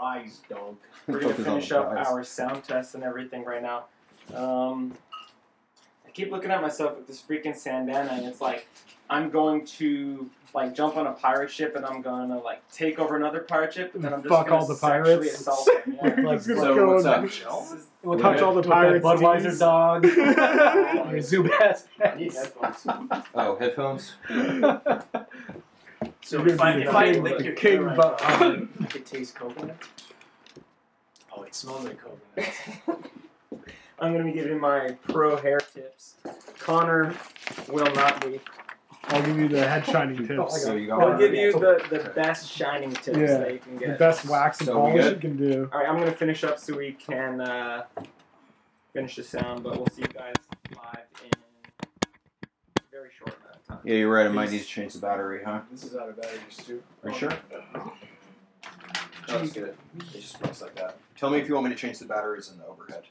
eyes, dog. We're gonna finish up our sound test and everything right now. I keep looking at myself with this freaking bandana, and it's like I'm going to like jump on a pirate ship, and I'm gonna like take over another pirate ship, and then I'm just fuck gonna all the sexually pirates. assault them. Yeah. Like, So what's up? We'll touch all the pirates. Budweiser dog. Your Zubaz. I need headphones. Oh, headphones? So You're if I gonna be lick the your king, ear right but now, I could taste coconut. Oh, it smells like coconut. I'm gonna be giving my pro hair tips. Connor will not be. I'll give you the head shining tips. So you got I'll one. give you the best shining tips Yeah. that you can The get. best wax and So we polish good? you can do. All right, I'm gonna finish up so we can finish the sound, but we'll see you guys live in a very short amount of time. Yeah, you're right. I might need to change the battery, huh? This is out of batteries too. Are you sure? That's good. It just smells like that. Tell me if you want me to change the batteries in the overhead.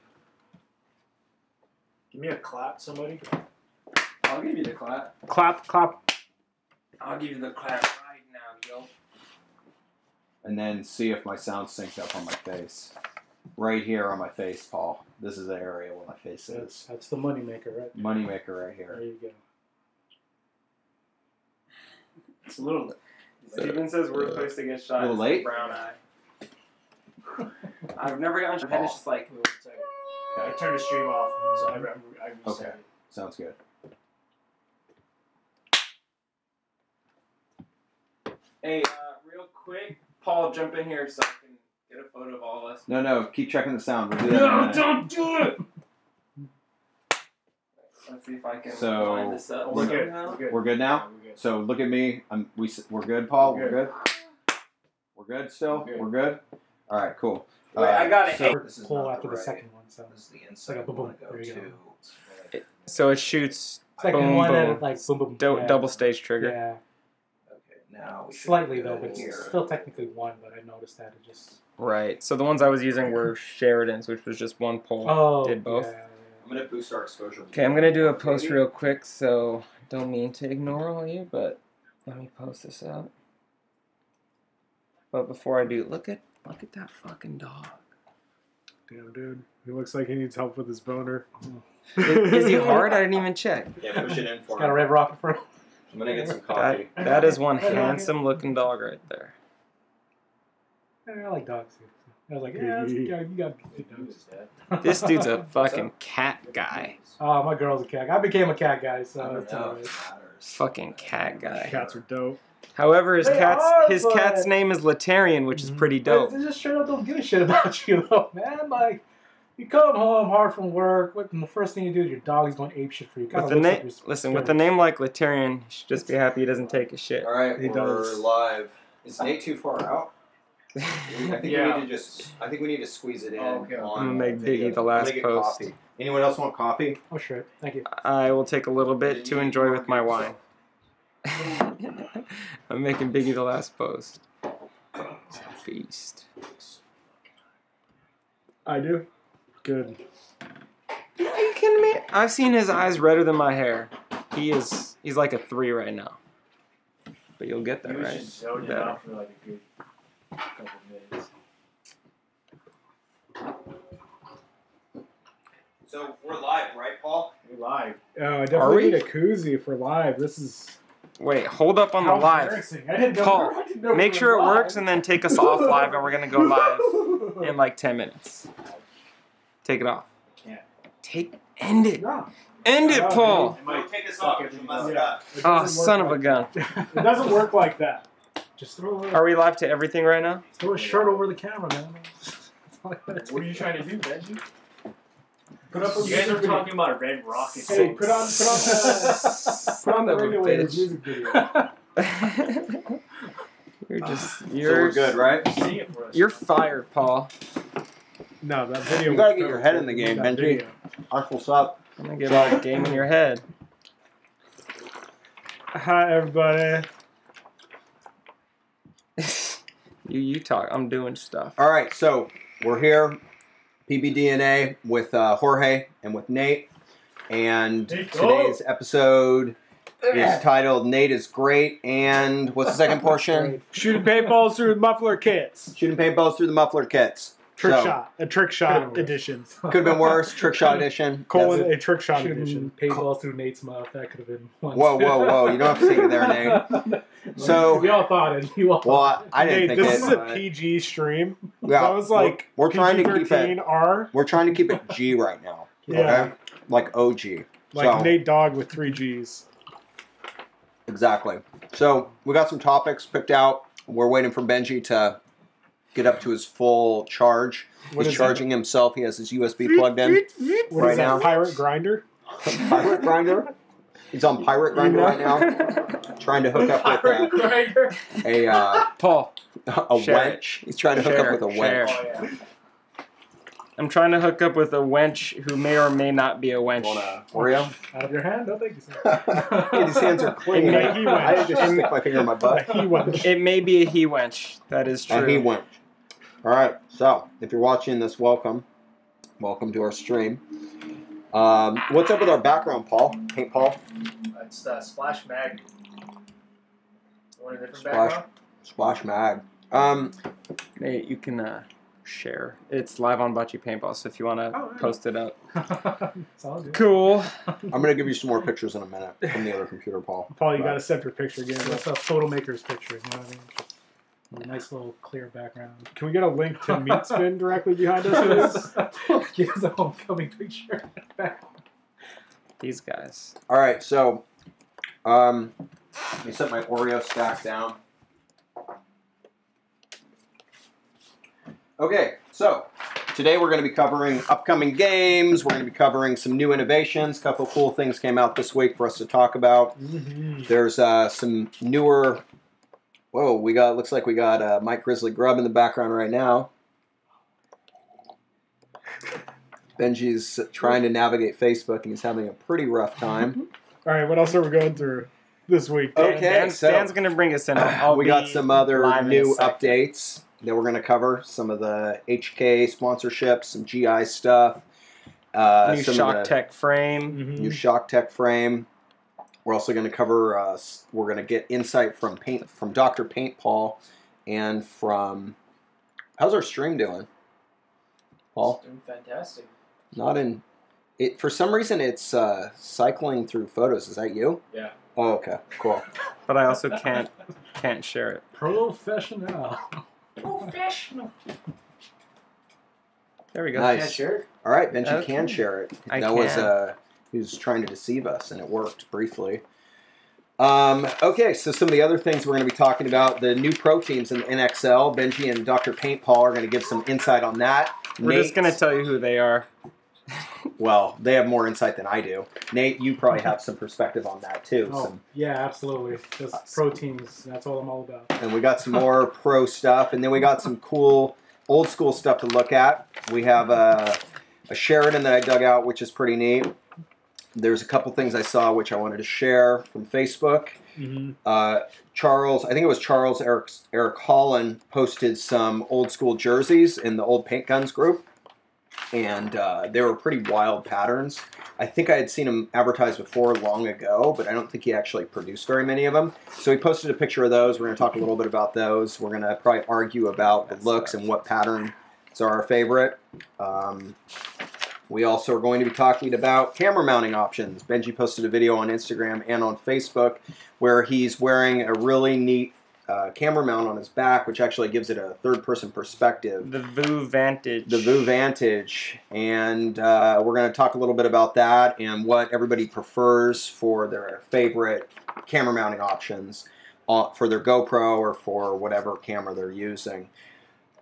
Give me a clap, somebody. I'll give you the clap. Clap, clap. I'll give you the clap right now, yo. And then see if my sound synced up on my face. Right here on my face, Paul. This is the area where my face is. That's the money maker, right? Moneymaker right There here. you go. It's a little. Steven says we're supposed to get shot. A little It's late? the brown eye. I've never gotten shot. It's just like. I turned the stream off, so I reset Okay. it. Sounds good. Hey, real quick, Paul, jump in here so I can get a photo of all of us. No, keep checking the sound. We'll do that in a minute. Don't do it! Let's see if I can So, line this up. We're good. somehow. We're good. We're good now? Yeah, we're good. So look at me. We're good, Paul? We're We're good? We're good still? We're good. We're good? Alright, cool. Wait, I got it. So, This is Pull not after the right. second one, so This is the like inside a boom, we wanna boom. go There you go. to. So it shoots second boom, one boom. and like boom, boom. Yeah. double stage trigger. Yeah, Okay, now we should slightly go though, but here. it's still technically one. But I noticed that it just. Right. So the ones I was using were Sheridan's, which was just one pole. Oh, Did both. Yeah, I'm going to boost our exposure. Okay, I'm gonna do a post real quick, so don't mean to ignore all you, but let me post this out. But before I do, look at that fucking dog. Damn, dude. He looks like he needs help with his boner. Is he hard? I didn't even check. Yeah, push it in for Got a me. red rocket for him. I'm going to get some coffee. That is one handsome looking dog right there. Yeah, I like dogs too. I was like, yeah, you got good dogs. This dude's a fucking cat guy. Oh, my girl's a cat guy. I became a cat guy, so I it's don't know alright. if it matters. Fucking cat guy. Cats are dope. However, his They cat's are, cat's but- name is Latarian, which is pretty dope. They just straight up don't give a shit about you, though, man. Like, you come home hard from work, and the first thing you do is your dog's going ape shit for you. With the name, listen, with the name like Latarian, you should just be happy he doesn't take a shit. Alright, He we're does. live. Is Nate too far out? I think Yeah. we need to just. I think we need to squeeze it in. Oh, okay. On I'm gonna make video. Biggie the last I'm gonna get post. Coffee. Anyone else want coffee? Oh, sure. Thank you. I will take a little bit to enjoy with my wine. I'm making Biggie the last post. Feast. I do? Good. Are you kidding me? I've seen his eyes redder than my hair. He's like a 3 right now. But you'll get He there, was right? just zoning Better. out for like a good couple minutes. So we're live, right, Paul? We're live. Oh, I Are definitely we? need a koozie for live. This is Wait, hold up on the how live. embarrassing. I didn't know. Paul, I didn't know Make we sure were it works live. and then take us off live and we're gonna go live in like 10 minutes. Take it off. Can't. End it. No. End it, No, Paul. It might take us suck off. everything Mess up. it up. It Oh, doesn't work son of a like gun. that. It doesn't work like that. Just throw Are we live to everything right now? throw a shirt over the camera, man. That's all I gotta do. What are you trying to do, Benji? Put up a You guys music are video. talking about a red rocket. Hey, put on Son the of a Regulators bitch. music video. So we're good, right? Sing it for us. You're fired, Paul. No, that video. You gotta was get your dope. head in the game, That Benji. video. What's up? I'm gonna get all the game in your head. Hi, everybody. You talk. I'm doing stuff. All right, so we're here, PBDNA, with Jorge and with Nate, and Hey, go. today's episode is titled Nate is Great, and what's the second portion? Shooting paintballs through muffler kits. Shooting paintballs through the muffler kits. Trick So, shot. A trick shot edition. Could have been worse. Trick shot edition. Colon, That's- a trick shot Shooting edition. paintballs through Nate's mouth. That could have been one. Whoa. You don't have to take it there, Nate. So- we all thought it. You all Well, I didn't Hey, think this it. is a but- PG stream. Yeah, That was like we're trying to keep it. PG-13R. We're trying to keep it G right now. Yeah. Okay? Like OG. Like So- Nate Dogg with 3 Gs. Exactly. So we got some topics picked out. We're waiting for Benji to get up to his full charge. What He's is charging himself. He has his USB plugged in. What right is that? now. Pirate Grinder? Pirate Grinder. He's on Pirate Grinder right now, trying to hook up with Paul, a Share it. wench. He's trying to hook up with a Share. wench. Oh yeah. I'm trying to hook up with a wench who may or may not be a wench. Oreo? out of your hand. No, thank you, sir. His hands are clean. A he I wench. just stick my finger in my butt. He went. It may be a he wench. That is true. And he went. All right. So if you're watching this, welcome to our stream. What's up with our background, Paul? Paint Paul. It's Splash Mag. Want a different Splash. background? Splash Mag. Hey, you can share. It's live on Bocce Paintball, so if you want to Oh, yeah. post it up. It's all good. Cool. I'm gonna give you some more pictures in a minute from the other computer, Paul. Paul, you got a separate picture again. That's a photo maker's picture. You know what I mean? A nice little clear background. Can we get a link to Meat Spin directly behind us, please? Here's a homecoming picture. These guys. All right. So, let me set my Oreo stack down. Okay, so today we're going to be covering upcoming games. We're going to be covering some new innovations. A couple of cool things came out this week for us to talk about. There's some newer. Whoa, looks like we got Mike Grizzly Grub in the background right now. Benji's trying to navigate Facebook and he's having a pretty rough time. All right, what else are we going through this week? Okay, Dan's so- going to bring us in. I'll We got be some other live in a new second. updates that we're going to cover. Some of the HK sponsorships, some GI stuff. New some Shock of the Tech frame. Mhm. new Shock Tech frame. We're also going to cover. We're going to get insight from Dr. Paint Paul, and from. How's our stream doing, Paul? It's doing fantastic. Not in. It for some reason it's cycling through photos. Is that you? Yeah. Oh, okay, cool. But I also can't share it. Professional. Professional. There we go. Nice. Can't share it? All right, Benji Okay. can share it. I that was can. he was trying to deceive us, and it worked briefly. Okay, so some of the other things we're going to be talking about: the new pro teams in the NXL. Benji and Dr. Paint Paul are going to give some insight on that. We're just going to tell you who they are. Well, they have more insight than I do. Nate, you probably have some perspective on that too. Oh, Some- yeah, absolutely. Just proteins. That's all I'm all about. and we got some more pro stuff, and then we got some cool old school stuff to look at. We have a Sheridan that I dug out, which is pretty neat. There's a couple things I saw which I wanted to share from Facebook. Charles, I think it was Charles Eric Holland posted some old school jerseys in the old Paint Guns group, and they were pretty wild patterns. I think I had seen them advertised before long ago, but I don't think he actually produced very many of them. So he posted a picture of those. We're going to talk a little bit about those. We're going to probably argue about the looks and what patterns are our favorite. We also are going to be talking about camera mounting options. Benji posted a video on Instagram and on Facebook where he's wearing a really neat camera mount on his back, which actually gives it a third-person perspective. The Voo Vantage. The Voo Vantage. And we're going to talk a little bit about that and what everybody prefers for their favorite camera mounting options for their GoPro or for whatever camera they're using.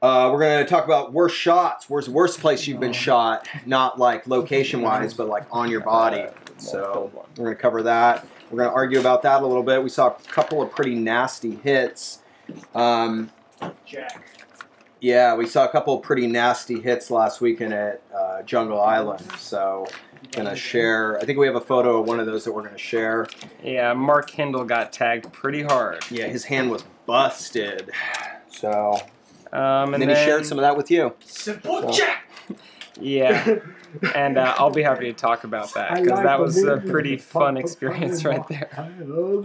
We're going to talk about worst shots. Where's the worst place you've been shot? Not like location-wise, but like on your body. So we're going to cover that. We're going to argue about that a little bit. We saw a couple of pretty nasty hits. Jack. Yeah, we saw a couple of pretty nasty hits last weekend at Jungle Island. So going to share. I think we have a photo of one of those that we're going to share. Yeah, Mark Hindle got tagged pretty hard. Yeah, his hand was busted. So And then he shared some of that with you. Simple So- Jack. Yeah, and I'll be happy to talk about that I because like that the was a movie. pretty fun experience right there.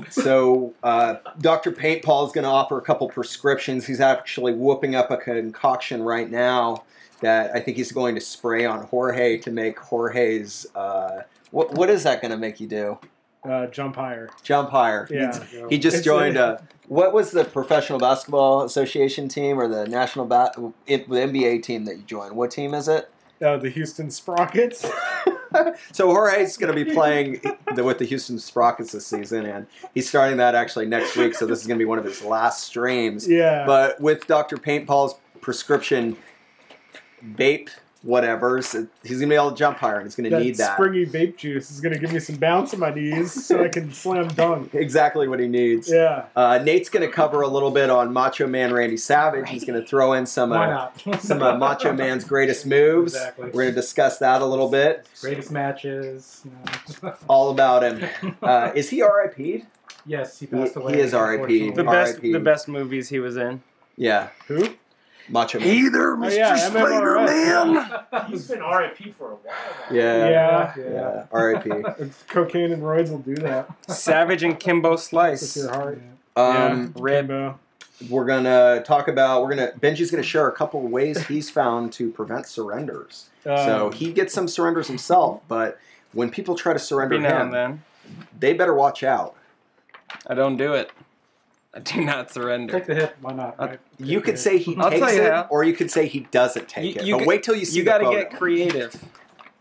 So, Dr. Paintball is going to offer a couple prescriptions. He's actually whooping up a concoction right now that I think he's going to spray on Jorge to make Jorge's. What is that going to make you do? Jump higher. Jump higher. Yeah. He just It's joined what was the Professional Basketball Association team or the National the NBA team that you joined? What team is it? The Houston Sprockets. So Jorge's going to be playing with the Houston Sprockets this season, and he's starting that actually next week. So this is going to be one of his last streams. Yeah. But with Dr. Paintball's prescription vape, whatever's, he's going to be able to jump higher, and he's going to need that. Springy vape juice is going to give me some bounce in my knees so I can slam dunk. Exactly what he needs. Yeah. Nate's going to cover a little bit on Macho Man Randy Savage. He's going to throw in some Why not? some Macho Man's greatest moves. Exactly. We're going to discuss that a little bit. Greatest matches. All about him. Is he RIP'd? Yes, he passed away. He is RIP. The unfortunately. best, the best movies he was in. Yeah. Who? Macho Man. Hey there, Mr. yeah, Spider Man. He's been RIP for a while now. Yeah. Yeah. Yeah. RIP. It's cocaine and roids will do that. Savage and Kimbo With Slice. your heart. Rib. Kimbo. We're gonna talk about. Benji's gonna share a couple of ways he's found to prevent surrenders. So he gets some surrenders himself, but when people try to surrender Every now and him, then. they better watch out. I don't do it. I do not surrender. Take the hit. Why not? Right? You could say he I'll takes tell you it, how. or you could say he doesn't take it. But wait till you see You the got to photo. get creative.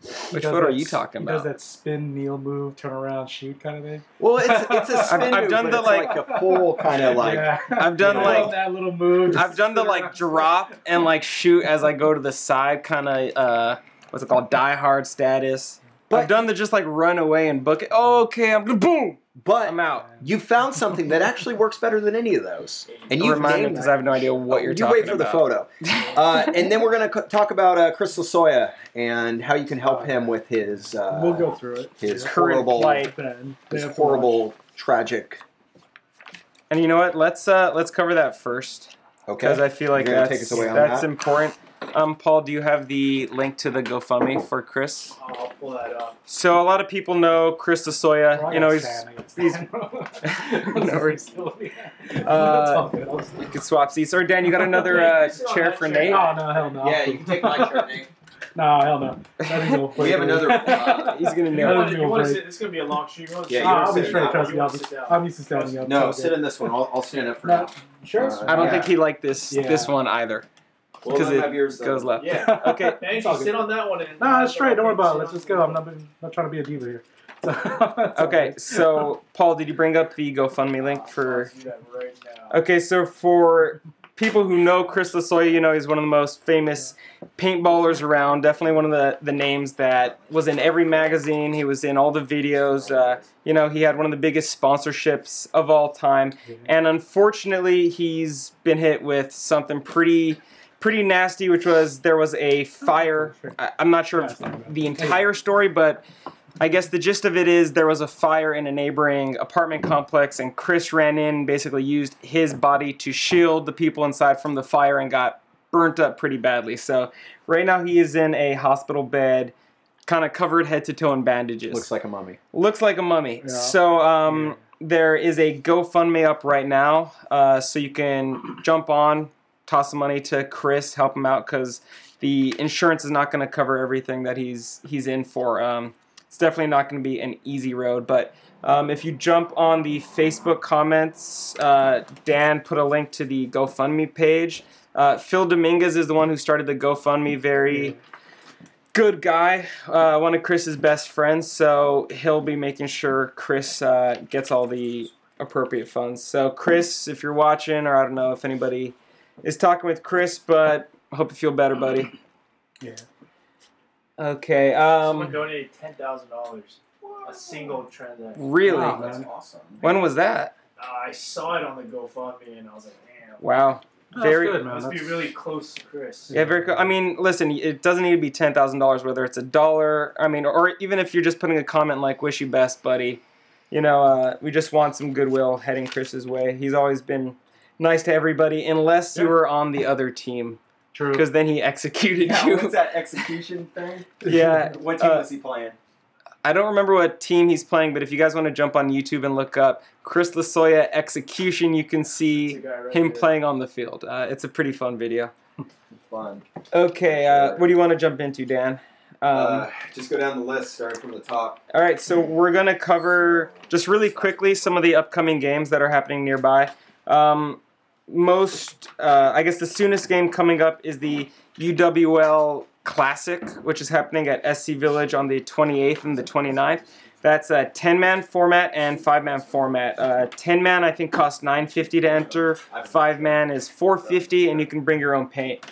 He Which does photo are that you talking He about? does that spin, kneel move, turn around, shoot kind of thing. Well, it's a spin I've move, done but the, it's like- a full kind of like. Yeah. I've done, I like- love that little move. I've done the like drop and like shoot as I go to the side, kind of what's it called, die hard status. But- I've done the just like run away and book it. Oh, okay, I'm boom, But I'm out. you found something that actually works better than any of those, and you Remind me named because I have no idea what you're you talking wait for about. the photo, and then we're going to talk about Chris Lasoya and how you can help him with his We'll go through it. his Current horrible, plight. Then. his They have to horrible, tragic. And you know what? Let's cover that first Okay, because I feel like You're gonna that's take us away on that's that? important. Paul, do you have the link to the GoFundMe for Chris? I'll pull that up. So a lot of people know Chris Lasoya. You know, he's No worries. You can swap seats. Or Dan, you got another chair for Nate? Oh, no, hell no. Yeah, you can take my chair, Nate. No, hell no. That is no We have another. He's gonna You nail want it. to, sit? This is gonna be a long stream. You wanna Yeah, sit? you're I'll be sitting straight, down. trust You me. wanna sit down? I'm used to standing up. No, so sit good. in this one. I'll stand up for No. now. Sure. I don't Yeah. think he liked this Yeah. this one either Well, because let me it have yours, though. goes left. Yeah. Okay. Man, It's all you good. sit on that one. And No, it's straight. Don't worry about it. sit Let's on just the go. I'm other. not trying to be a diva here. So, Okay. So Paul, did you bring up the GoFundMe link for? I'll do that right now. Okay, so for people who know Chris Lasoya, you know he's one of the most famous paintballers around. Definitely one of the names that was in every magazine. He was in all the videos. You know, he had one of the biggest sponsorships of all time. And unfortunately, he's been hit with something pretty nasty, which was there was a fire. I'm not sure of the entire story, but I guess the gist of it is there was a fire in a neighboring apartment complex, and Chris ran in, basically used his body to shield the people inside from the fire and got burnt up pretty badly. So right now he is in a hospital bed, kind of covered head to toe in bandages. Looks like a mummy. Looks like a mummy. Yeah. So there is a GoFundMe up right now, so you can jump on, toss some money to Chris, help him out because the insurance is not going to cover everything that he's in for. It's definitely not going to be an easy road, but if you jump on the Facebook comments, Dan put a link to the GoFundMe page. Phil Dominguez is the one who started the GoFundMe. Very good guy, one of Chris's best friends, so he'll be making sure Chris gets all the appropriate funds. So Chris, if you're watching, or I don't know if anybody is talking with Chris, but I hope you feel better, buddy. yeah. Okay. Someone donated $10,000. A single transaction. Really? Wow. That's awesome. When was that? I saw it on the GoFundMe and I was like, damn. Wow. No, Very that's good, It man. must be That's- really close to Chris. Yeah, very cool. I mean, listen, it doesn't need to be $10,000, whether it's $1. I mean, or even if you're just putting a comment like "Wish you best, buddy." You know, we just want some goodwill heading Chris's way. He's always been nice to everybody, unless you were on the other team. True. because then he executed Yeah, you. what's that execution thing? Yeah. What team was he playing? I don't remember what team he's playing, but if you guys want to jump on YouTube and look up Chris Lasoya execution, you can see That's a guy right him there. playing on the field. It's a pretty fun video. Fun. Okay, Sure. what do you want to jump into, Dan? Just go down the list, starting from the top. All right, so we're going to cover just really quickly some of the upcoming games that are happening nearby. I guess the soonest game coming up is the UWL Classic, which is happening at SC Village on the 28th and the 29th. That's a 10-man format and 5-man format. 10-man I think costs $9.50 to enter. 5-man is $4.50, and you can bring your own paint.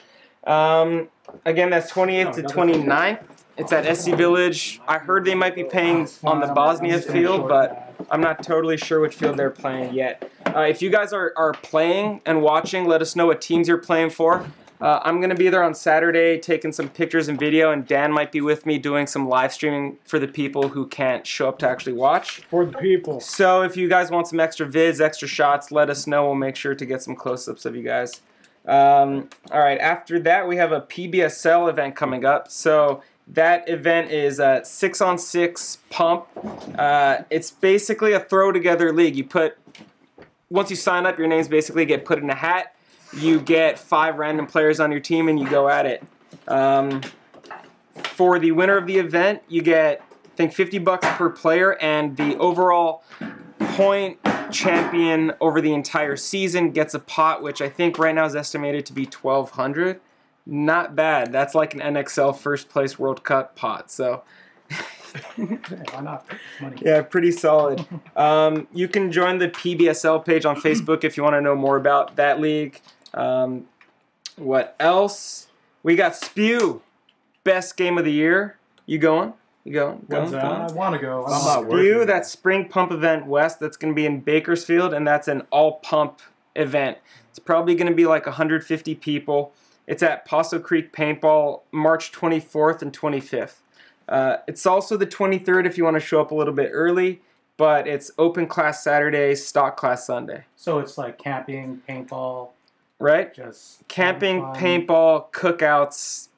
Again, that's 28th to 29th. It's at SC Village. I heard they might be playing on the Bosnia field, but I'm not totally sure which field they're playing yet. If you guys are playing and watching, let us know what teams you're playing for. I'm going to be there on Saturday taking some pictures and video, and Dan might be with me doing some live streaming for the people who can't show up to actually watch. For the people. So if you guys want some extra vids, extra shots, let us know. We'll make sure to get some close-ups of you guys. All right, after that, we have a PBSL event coming up. So that event is a 6-on-6 pump. It's basically a throw-together league. Once you sign up, your names basically get put in a hat. You get 5 random players on your team, and you go at it. For the winner of the event, you get, I think, $50 per player, and the overall point champion over the entire season gets a pot, which I think right now is estimated to be $1,200. Not bad. That's like an NXL First Place World Cup pot. So. Why not? It's money. Yeah, pretty solid. You can join the PBSL page on Facebook if you want to know more about that league. What else? We got Spew, best game of the year. You going? You going? When's Going? that? I want to go. I'm not Spew, working. that Spring Pump Event West, that's going to be in Bakersfield, and that's an all-pump event. It's probably going to be like 150 people. It's at Paso Creek Paintball, March 24th and 25th. It's also the 23rd if you want to show up a little bit early, but it's open class Saturday, stock class Sunday. So it's like camping, paintball, Right? just Camping, fun. paintball, cookouts.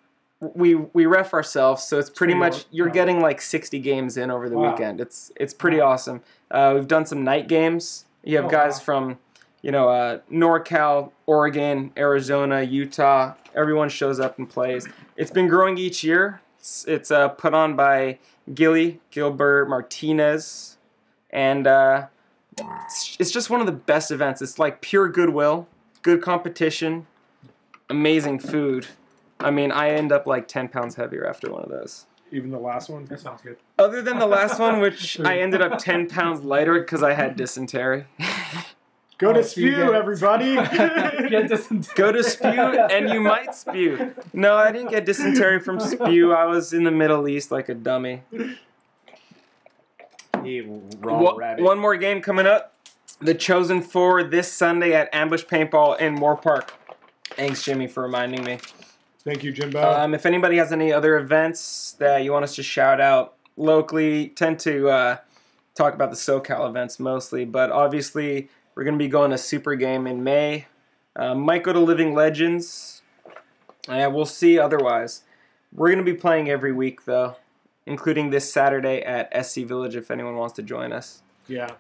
We ref ourselves, so it's pretty much you're Right. getting like 60 games in over the Wow. weekend. It's pretty Wow. awesome. We've done some night games. You have Oh, guys wow. from, NorCal, Oregon, Arizona, Utah. Everyone shows up and plays. It's been growing each year. It's put on by Gilbert Martinez, and it's just one of the best events. It's like pure goodwill, good competition, amazing food. I mean, I end up like 10 pounds heavier after one of those. Even the last one. That sounds good. Other than the last one, which I ended up 10 pounds lighter because I had dysentery. Go to Oh, so you Spew, get- everybody. Get dysentery. Go to Spew and you might spew. No, I didn't get dysentery from Spew. I was in the Middle East like a dummy. One more game coming up. The Chosen 4 this Sunday at Ambush Paintball in Moore Park. Thanks, Jimmy, for reminding me. Thank you, Jimbo. If anybody has any other events that you want us to shout out locally, tend to talk about the SoCal events mostly, but obviously we're going to be going to Super Game in May. Might go to Living Legends. We'll see otherwise. We're going to be playing every week, though, including this Saturday at SC Village if anyone wants to join us. Yeah.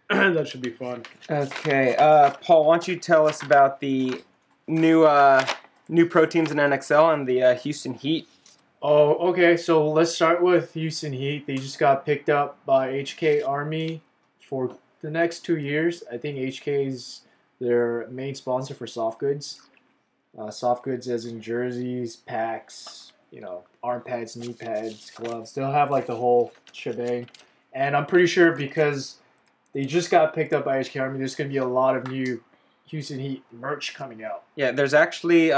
That should be fun. Okay, Paul, why don't you tell us about the new pro teams in NXL and the Houston Heat? Oh, okay. So let's start with Houston Heat. They just got picked up by HK Army for the next 2 years. I think HK is their main sponsor for soft goods. Soft goods as in jerseys, packs, arm pads, knee pads, gloves. They'll have like the whole shebang. And I'm pretty sure because they just got picked up by HK Army, there's going to be a lot of new Houston Heat merch coming out. Yeah, there's actually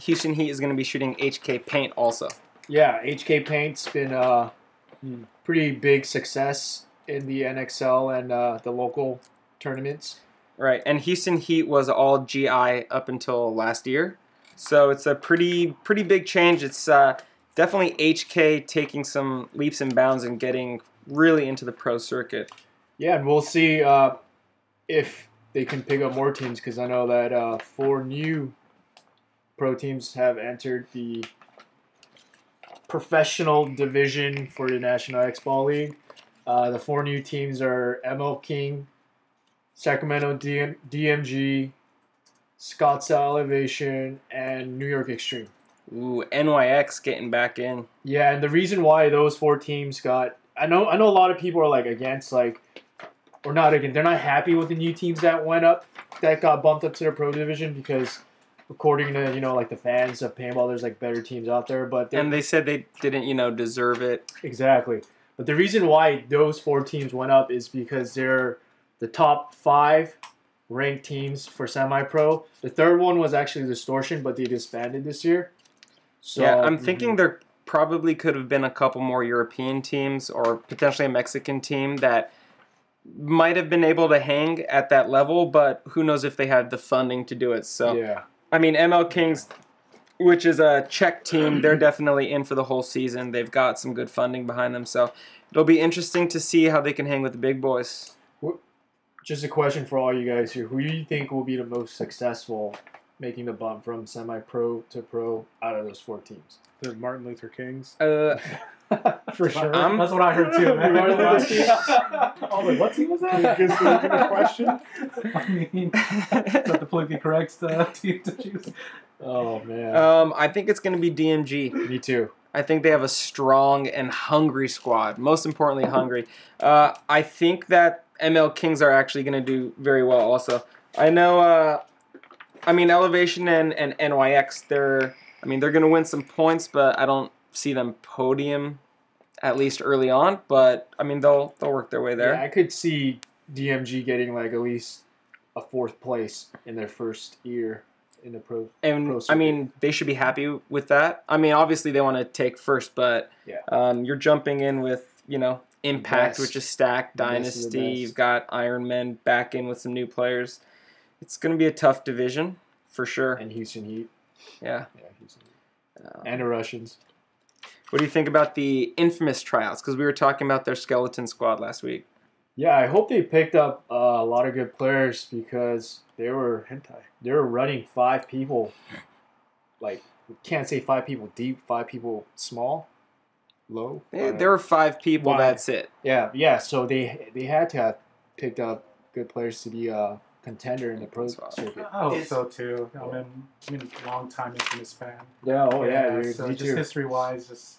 Houston Heat is going to be shooting HK Paint also. Yeah, HK Paint's been pretty big success in the NXL and the local tournaments. Right, and Houston Heat was all GI up until last year, so it's a pretty big change. It's definitely HK taking some leaps and bounds and getting really into the pro circuit. Yeah, and we'll see if they can pick up more teams because I know that 4 new pro teams have entered the professional division for the National X Ball League. The 4 new teams are ML King, Sacramento DMG, Scottsdale Elevation, and New York Extreme. Ooh, NYX getting back in. Yeah, and the reason why those 4 teams got, I know a lot of people are like against, like, or not against, they're not happy with the new teams that went up, that got bumped up to the pro division, because according to, like the fans of paintball, there's like better teams out there, but And they said they didn't, deserve it. exactly. But the reason why those 4 teams went up is because they're the top 5 ranked teams for semi-pro. The third one was actually Distortion, but they disbanded this year. So Yeah, I'm thinking there probably could have been a couple more European teams or potentially a Mexican team that might have been able to hang at that level, but who knows if they had the funding to do it. So, yeah. I mean, ML Kings, which is a Czech team, they're definitely in for the whole season. They've got some good funding behind them, so it'll be interesting to see how they can hang with the big boys. Just a question for all you guys here. Who do you think will be the most successful making the bump from semi-pro to pro out of those 4 teams? The Martin Luther Kings. For sure. I'm- That's what I heard too, man. Martin Luther King. I was like, what team was that? Is there even a question? I mean, is that the politically correct team to choose? Oh, man. I think it's going to be DMG. Me too. I think they have a strong and hungry squad. Most importantly, hungry. I think that ML Kings are actually going to do very well also. I know, Elevation and NYX, they're going to win some points, but I don't see them podium, at least early on. But, they'll work their way there. Yeah, I could see DMG getting like at least a 4th place in their first year in the pro. And, pro circuit. they should be happy with that. Obviously they want to take first, but Yeah. you're jumping in with, Impact, Best. which is stacked, The best of the Dynasty. best. You've got Iron Men back in with some new players. It's going to be a tough division, for sure. And Houston Heat. Yeah. Yeah, Houston Heat. And the Russians. What do you think about the infamous tryouts? Because we were talking about their skeleton squad last week. Yeah, I hope they picked up a lot of good players because they were running 5 people. Like, can't say 5 people deep, 5 people small, low. There were 5 people. Why? That's it. Yeah. So they had to have picked up good players to be a contender in the pro That's awesome. circuit. I hope so too. I'm a long time Infamous fan. Yeah. Oh yeah. Dude, So me just too. history-wise, just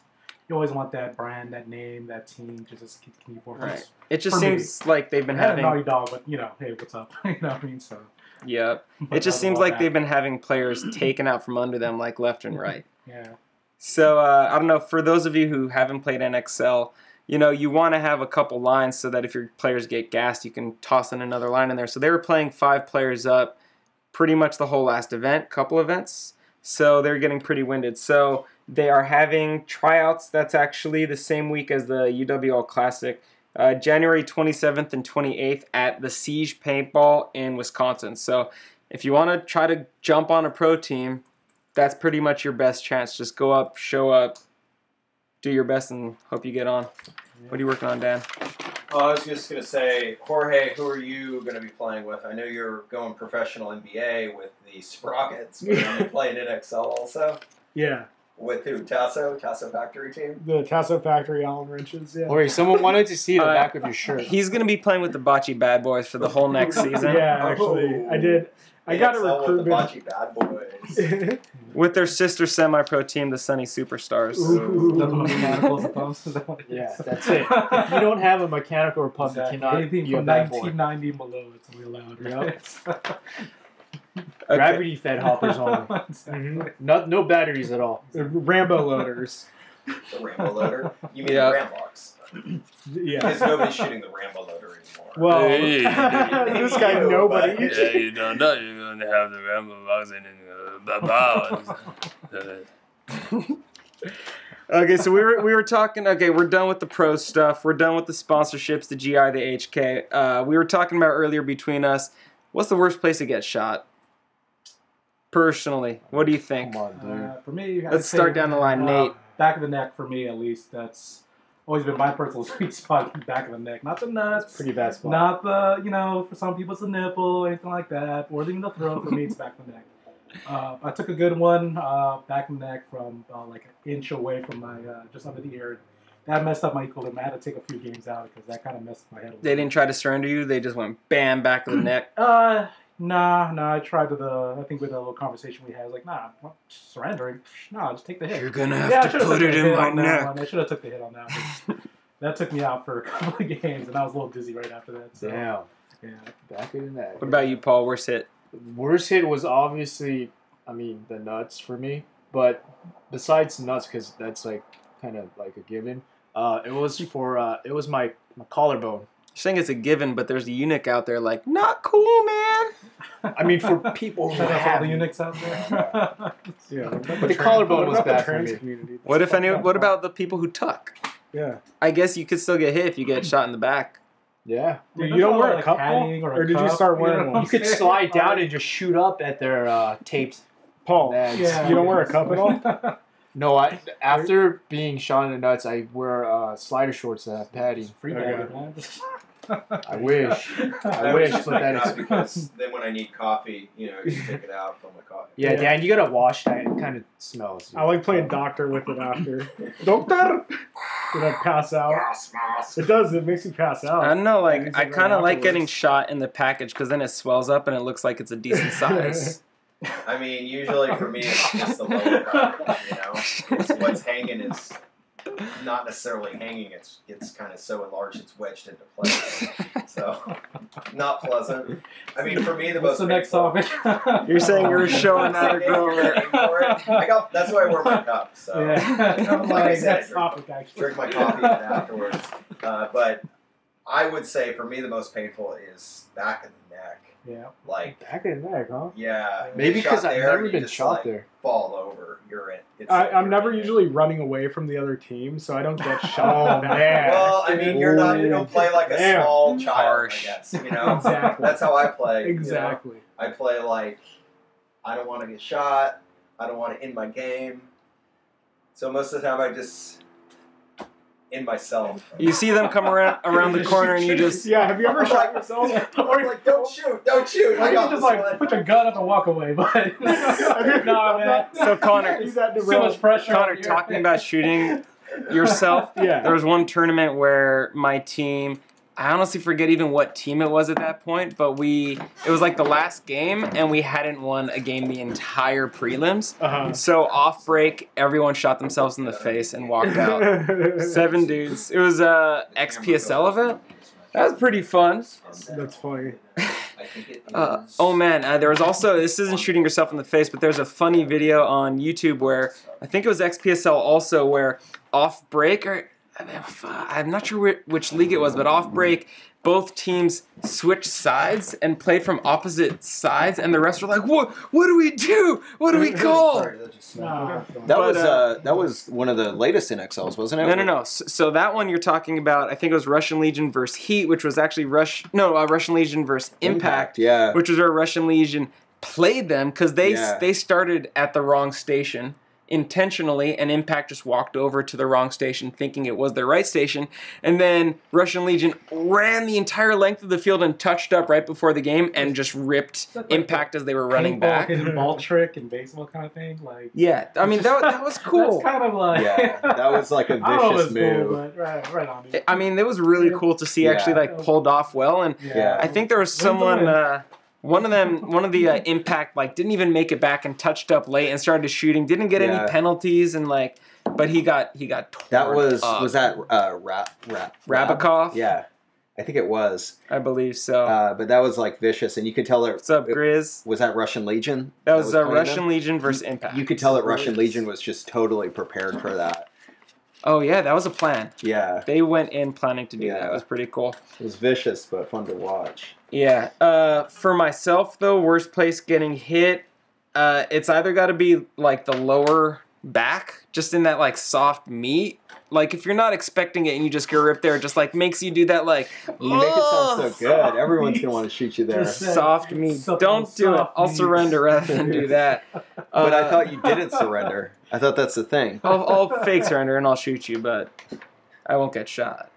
you always want that brand, that name, that team to just keep forward. Right. It just For me. seems like they've been I had a having. Naughty Dog, but hey, what's up? You know what I mean? So. Yeah. but It just other seems than like that, they've been having players taken out from under them, like left and right. Yeah. So, I don't know, for those of you who haven't played NXL, you want to have a couple lines so that if your players get gassed, you can toss in another line in there. So they were playing 5 players up pretty much the whole last event, couple events. So they're getting pretty winded. So they are having tryouts. That's actually the same week as the UWL Classic, January 27th and 28th at the Siege Paintball in Wisconsin. So if you want to try to jump on a pro team, that's pretty much your best chance. Just go up, show up, do your best, and hope you get on. What are you working on, Dan? I was just going to say, Jorge, who are you going to be playing with? I know you're going professional NBA with the Sprockets, but are you playing NXL also? Yeah. With who? Tasso Factory team? The Tasso Factory Allen wrenches. Yeah. Wait, someone wanted to see the back of your shirt. He's going to be playing with the Bocce Bad Boys for the whole next season. Yeah, actually, I did. I got a NXL with the recruitment. Bocce Bad Boys. With their sister semi-pro team, the Sunny Superstars. That's what mechanical supposed to be. Yeah, that's it. If you don't have a mechanical or pump, Exactly. you cannot Anything be a from bad boy. 1990 below, it's only allowed. Yep. Okay. Gravity fed hoppers only. Exactly. No batteries at all. Rambo loaders. The Rambo loader? You mean Yeah. the Rambox? Yeah. Because nobody's shooting the Rambo loader anymore. Well, Hey. this guy nobody. Yeah, you don't know you're going to have the Rambo box and Okay, so we were talking. Okay, we're done with the pro stuff. We're done with the sponsorships, the GI, the HK. We were talking about earlier between us. What's the worst place to get shot? Personally, what do you think? Come on, dude. For me, I'd Let's say, start down the line, Nate. Back of the neck for me, at least. That's always been my personal sweet spot. Back of the neck, not the nuts, Pretty bad spot. not the for some people it's the nipple, anything like that, or even the throat. For me, it's back of the neck. I took a good one back in the neck from like an inch away from my just under the ear. That messed up my equilibrium. I had to take a few games out because that kind of messed my head. They didn't try to surrender you. They just went bam back of the neck. Nah. I tried with I think with a little conversation we had. I was like, nah, I'm not surrendering. Nah, just take the hit. You're gonna I have to should've put took it the in hit my on that neck. one. I should have took the hit on that one. That took me out for a couple of games, and I was a little dizzy right after that. So, Damn. yeah. Back in the neck. What about you, Paul? Worst hit? Worst hit was obviously, the nuts for me. But besides nuts, because that's like kind of like a given. It was my collarbone. You're saying it's a given, but there's a eunuch out there like, not cool, man. I mean, for people who Shout out to all have the eunuchs out there. Yeah, But the collarbone was bad for trans me. community. What if any? What about the people who tuck? Yeah. I guess you could still get hit if you get shot in the back. Yeah. Dude, you don't wear a like cup, padding Paul? or a Or did you cup, start you know wearing what one? You could slide down and just shoot up at their taped Paul, nags. Yeah. you don't wear a cup at all? No, after being shot in the nuts, I wear slider shorts that have padding. Free Okay. ball, man. I wish. I wish wish, just but make that it out is. because then when I need coffee, just take it out from my coffee. Yeah, Dan, you gotta wash that. It kind of smells. I like playing doctor with it after. Doctor! Did I pass out? It does. It makes you pass out. I don't know, Yeah, like it's I like kind of right like getting afterwards. shot in the package because then it swells up and it looks like it's a decent size. I mean, usually for me, it's just the lower part, It's what's hanging is not necessarily hanging. It's kind of so enlarged it's wedged into place. So, not pleasant. I mean, for me, the What's most the next painful- topic? You're saying you're showing how to grow You're it. aiming for it. That's why I wear my cup. So, Yeah. I'm Like I like, said, next topic, actually. drink my coffee afterwards. But I would say for me, the most painful is back of the neck. Yeah. Like, Back in the neck, huh? yeah. Maybe shot because I've there, never you been just, shot like, there. Fall over. You're in. I'm never usually running away from the other team, so I don't get shot. Oh, in the back. man. Well, I mean, you're not. You don't play like a Damn. small child, Harsh. I guess. Exactly. That's how I play. Exactly. I play like I don't want to get shot. I don't want to end my game. So most of the time, I just end myself. You see them come around the corner and you just Yeah, have you ever shot yourself? I'm like, don't shoot, don't shoot. Or I you got can this just one. put your gun up and walk away, but nah, man. So Connor, Use that to Too much pressure. Connor, on you. talking about shooting yourself. Yeah. There was one tournament where my team, I honestly forget even what team it was at that point, but it was like the last game and we hadn't won a game the entire prelims. Uh-huh. So off break, everyone shot themselves in the face and walked out. 7 dudes. It was a XPSL event. That was pretty fun. That's funny. Oh man, there was also, this isn't shooting yourself in the face, but there's a funny video on YouTube where, I think it was XPSL also, where off break, or I'm not sure which league it was, but off break, both teams switched sides and played from opposite sides, and the refs were like, what do we do? What do we call? Nah. That was one of the latest NXLs, wasn't it? No. So that one you're talking about, I think it was Russian Legion versus Heat, which was actually Russian Legion versus Impact, Yeah. which was where Russian Legion played them because they started at the wrong station intentionally, and Impact just walked over to the wrong station thinking it was their right station, and then Russian Legion ran the entire length of the field and touched up right before the game and just ripped Like Impact as they were running Paintball, back. hidden ball trick and baseball kind of thing. Like, Yeah, I mean that was cool. That's kind of like Yeah, that was like a I don't know if vicious it's move. cool, but right on. Dude. I mean, it was really cool to see actually Yeah. like pulled off well, and Yeah. I think there was someone, one of the Impact didn't even make it back and touched up late and started shooting. Didn't get Yeah. any penalties and but he got That torn was up. that Rabakov? Yeah, I think it was. I believe so. But that was like vicious, and you could tell that. What's up, Grizz? Was that Russian Legion? That was playing Russian them? Legion versus Impact. You could tell that Russian Legion was just totally prepared for that. Oh yeah, that was a plan. Yeah, They went in planning to do that. Yeah. It was pretty cool. it was vicious but fun to watch. Yeah. For myself though, worst place getting hit, it's either got to be like the lower back, just in that like soft meat. Like if you're not expecting it and you just get ripped there, it just like makes you do that like. You make it sound "Ugh." so good. Everyone's gonna want to shoot you there. Just- Soft meat. Supple, Don't do it. soft I'll meat. surrender rather than do that. But I thought you didn't surrender. I thought that's the thing. I'll fake surrender and I'll shoot you, but I won't get shot.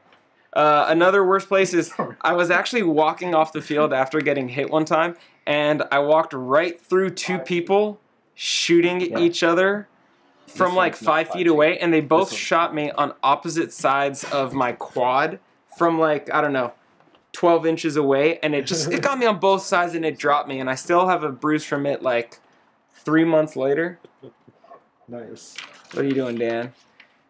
Another worst place is I was actually walking off the field after getting hit one time, and I walked right through two people shooting at each other from like one's not 5 feet 5'2". away, and they both This one's- shot me on opposite sides of my quad from like, I don't know, 12 inches away, and it got me on both sides and it dropped me, and I still have a bruise from it like 3 months later. Nice. What are you doing, Dan?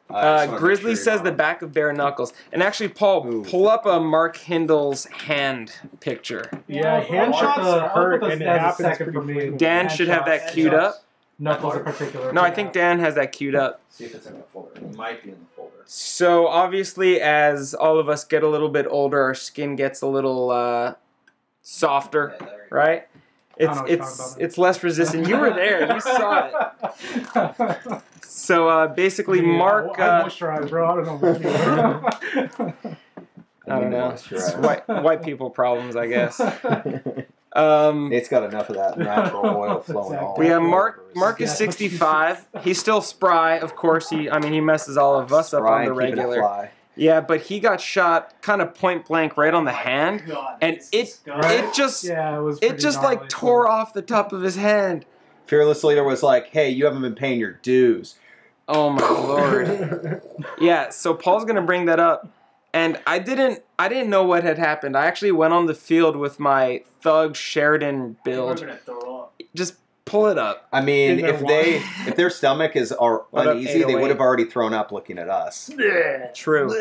I just wanna make Grizzly sure says you're the not- back of bare knuckles. And actually, Paul, Ooh. pull up a Mark Hindle's hand picture. Yeah, hand I'll put shots the- I'll hurt, put and the- it as a happens second pretty for me. frequently. Dan Hand should have that shots, queued up. Knuckles in particular. No, I think Dan has that queued up. See if it's in the folder. It might be in the folder. So obviously, as all of us get a little bit older, our skin gets a little softer, Yeah, there you go. right? I don't know what you're talking about. It's less resistant. You were there. You saw it. So basically, Mark. I moisturize, bro. I don't know. I don't know. It's Moisturize. white people problems, I guess. It's got enough of that natural oil flowing all We have over Mark. us. Mark is Yeah. 65. He's still spry, of course. He messes all of us up Spry on the and keeping it regular. fly. Yeah, but he got shot kind of point blank right on the hand, God, and it's it disgusting. just Yeah, it was. it pretty just gnarly. like tore off the top of his hand. Fearless Leader was like, "Hey, you haven't been paying your dues." Oh my lord. Yeah, so Paul's gonna bring that up, and I didn't know what had happened. I actually went on the field with my Thug Sheridan People are build. gonna throw up. Just pull it up. I mean, In their if their stomach are What up, uneasy, they 808? would have already thrown up looking at us. True.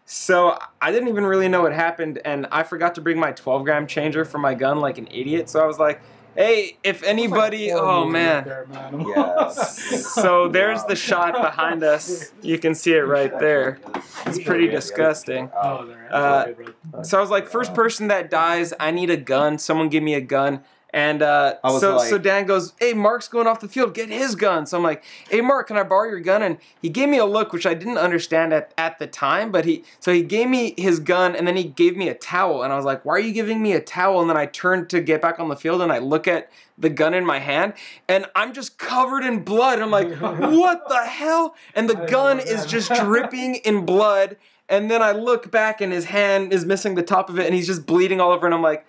So I didn't even really know what happened, and I forgot to bring my 12-gram changer for my gun like an idiot. So I was like, "Hey, if anybody, oh man." Yeah. So there's the shot behind us. You can see it right there. It's pretty disgusting. Oh, there. So I was like, first person that dies, I need a gun. Someone give me a gun. And was so like- Dan goes, "Hey, Mark's going off the field. Get his gun." So I'm like, "Hey, Mark, can I borrow your gun?" And he gave me a look, which I didn't understand at the time. But he gave me his gun, and then he gave me a towel. And I was like, "Why are you giving me a towel?" And then I turned to get back on the field, and I look at the gun in my hand, and I'm just covered in blood. I'm like, "What the hell?" And the I gun love is that. just dripping in blood. And then I look back, and his hand is missing the top of it, and he's just bleeding all over. And I'm like,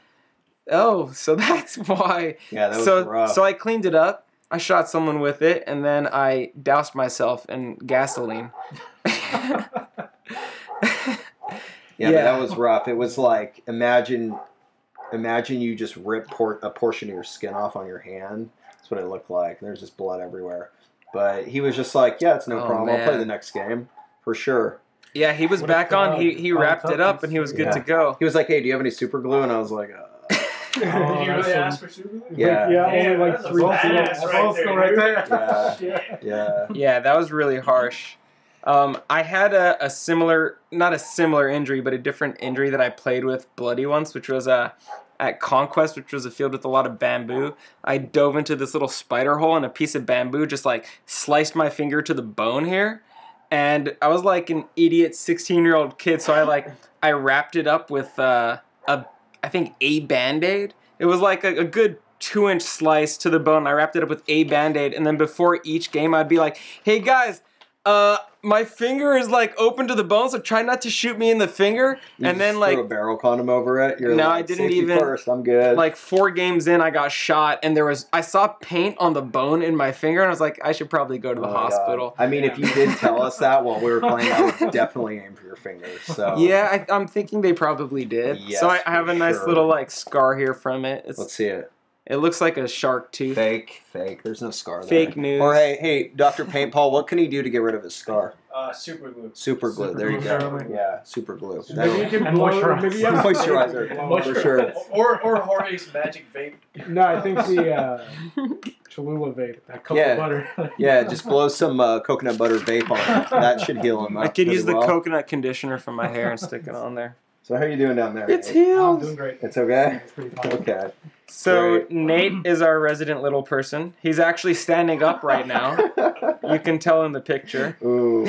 "Oh, so that's why." Yeah, that was rough. So I cleaned it up. I shot someone with it, and then I doused myself in gasoline. Yeah, but that was rough. It was like imagine you just rip a portion of your skin off on your hand. That's what it looked like. There's just blood everywhere. But he was just like, "Yeah, it's no Oh, problem. I'll play man. the next game for sure." Yeah, he was What back if, on. He wrapped it up, and he was good to go. He was like, "Hey, do you have any super glue?" And I was like, Did you that's really some- ask for super glue? Yeah. Yeah, Damn, only like that's a 3 badass seconds. That's right old school there, right dude. there. yeah, Yeah, that was really harsh. I had a similar, not a similar injury, but a different injury that I played with Bloody once, which was at Conquest, which was a field with a lot of bamboo. I dove into this little spider hole, and a piece of bamboo just like sliced my finger to the bone here. And I was like an idiot 16-year-old kid, so I wrapped it up with I think a Band-Aid. It was like a good 2-inch slice to the bone. I wrapped it up with a Band-Aid, and then before each game, I'd be like, "Hey guys, my finger is like open to the bone, so try not to shoot me in the finger." You And then just like threw a barrel condom over it. You're No, like, I didn't "Safety even- first. I'm good." like 4 games in, I got shot, and I saw paint on the bone in my finger, and I was like, I should probably go to the Oh my God. hospital. I mean, if you did tell us that while we were playing, I would definitely aim for your fingers. So Yeah, I'm thinking they probably did. Yes, So I have for a nice sure. little like scar here from it. let's see it. It looks like a shark tooth. Fake. There's no scar there. Fake news. Or hey, Dr. Paint Paul, what can he do to get rid of his scar? Super glue. Super glue. Super there you glue, go. certainly. Yeah, super glue. Maybe you That'll- can And blow, moisturizer. maybe you have Moisturizer. For sure. Or Jorge's magic vape. No, I think the Cholula vape. That coconut Yeah. butter. Yeah, just blow some coconut butter vape on it. That should heal him up. I could pretty use the well. coconut conditioner from my hair and stick it on there. So how are you doing down there? It's Nate? I'm healed. doing great. It's okay? It's pretty fun. Okay. So Great. Nate is our resident little person. He's actually standing up right now. You can tell in the picture. Ooh.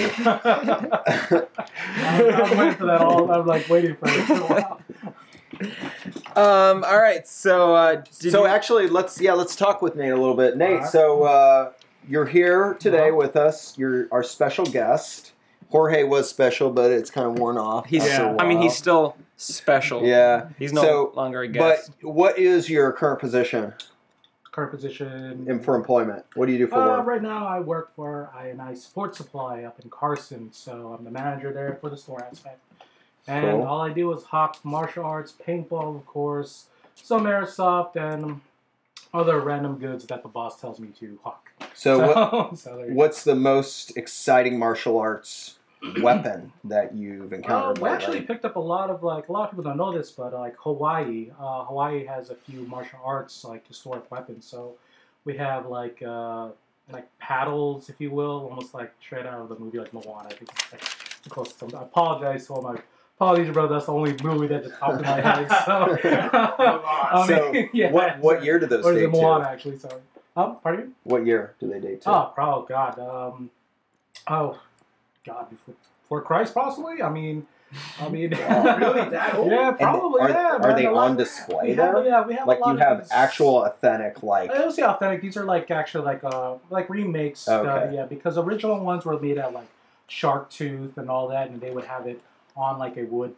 I'm waiting for that all. I'm like waiting for it for a while. All right. So So actually, let's talk with Nate a little bit. Nate, Alright. so you're here today with us. You're our special guest. Jorge was special, but it's kind of worn off. He's. after a I mean, while. he's still special. Yeah. He's no So, longer a But guest. what is your current position Current position. for employment? What do you do for work? Right now, I work for INI Sports Supply up in Carson, so I'm the manager there for the store aspect. And Cool. all I do is hawk martial arts, paintball, of course, some airsoft, and other random goods that the boss tells me to hawk. So, what, so there you go. what's the most exciting martial arts weapon that you've encountered? We actually lately? picked up a lot of people don't know this, but like Hawaii, Hawaii has a few martial arts like historic weapons. So we have like paddles, if you will, almost like straight out of the movie like Moana. I think it's like the closest. I apologize to all my apologies, brother. That's the only movie that just popped in my head. So, So, yeah, what year did those or is date it Moana to? actually? Sorry. Pardon me? What year do they date to? Oh, God. God, before Christ, possibly. I mean, Really? That old? yeah, And probably. are man, they a lot- on display we have, there? yeah, we have Like a lot you have of these- actual authentic like. I don't say authentic. These are like actually like remakes. Okay. Yeah, because original ones were made out like shark tooth and all that, and they would have it on like a wood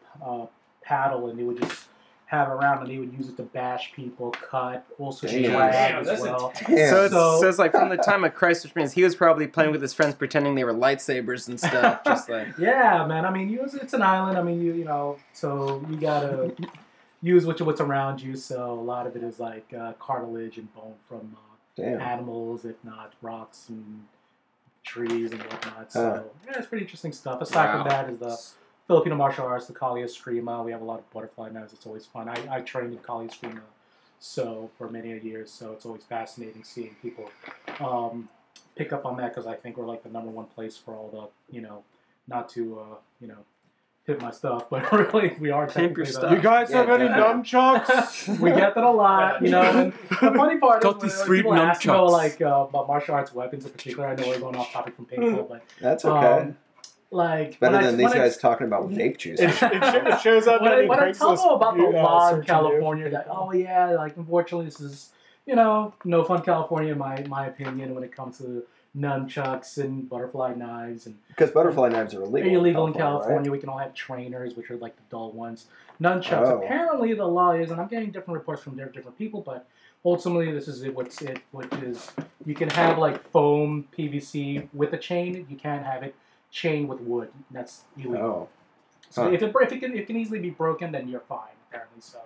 paddle, and they would just have it around, and they would use it to bash people, cut, also Damn. drag Damn, as that's well. Damn. So it's like from the time of Christ, which means he was probably playing with his friends, pretending they were lightsabers and stuff, just like. Yeah, man. I mean, it's an island. I mean, you know, so you gotta use what's around you. So a lot of it is like cartilage and bone from Damn. animals, if not rocks and trees and whatnot. So Huh. yeah, it's pretty interesting stuff. Aside from that is the Filipino martial arts, the Kali Eskrima. We have a lot of butterfly knives. It's always fun. I trained in Kali Eskrima so for many years, so it's always fascinating seeing people pick up on that, because I think we're like the #1 place for all the, you know, not to hit my stuff, but really we are Pimp your technically stuff. the, You guys have any Yeah. nunchucks? we get that a lot, you know. And the funny part Got is these when sweet people ask me about, nunchucks. like about martial arts weapons in particular. I know we're going off topic from paintball, but That's okay. like Better when than I, these when guys talking about vape juice. It shows up when on I tell them about the law in search California, that like unfortunately this is no fun California in my opinion when it comes to nunchucks and butterfly knives and Because butterfly knives are illegal. in California. We can all have trainers, which are like the dull ones. Nunchucks. Oh. Apparently, the law is, and I'm getting different reports from different people, but ultimately, this is which is you can have like foam PVC with a chain. You can't have it chained with wood. That's illegal. Oh. So Huh. if it can easily be broken, then you're fine. Apparently, so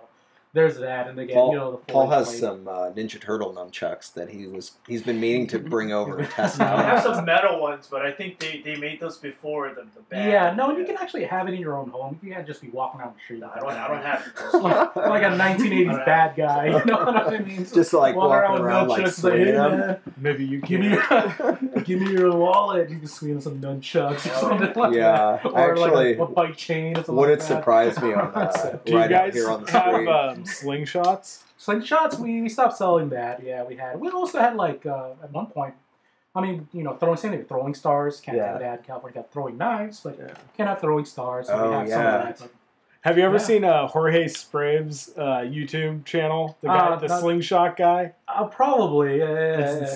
there's that. And again, Paul, the Paul 4-inch has blade. some Ninja Turtle nunchucks that he's been meaning to bring over and test I have out. some metal ones, but I think they made those before the band. Yeah, no, and you can actually have it in your own home. You can't just be walking down the street. No, I don't have like a 1980s bad guy. You know what I mean? Just like Walk walking around like nunchucks, swinging hey, them. man, Maybe you give me your wallet. You can swing some nunchucks or something like Yeah, that. Or actually, like a bike chain or something wouldn't like that. surprise me on Do you right out guys here on the have street. slingshots? Slingshots, we stopped selling that. Yeah, we had. We also had like at one point. I mean, throwing stars. Can't have that. California got throwing knives, but can't have throwing stars. So Oh, we have some of yeah. that. But Have you ever Yeah. seen Jorge Sprave's YouTube channel? The guy, the not- slingshot guy. Probably.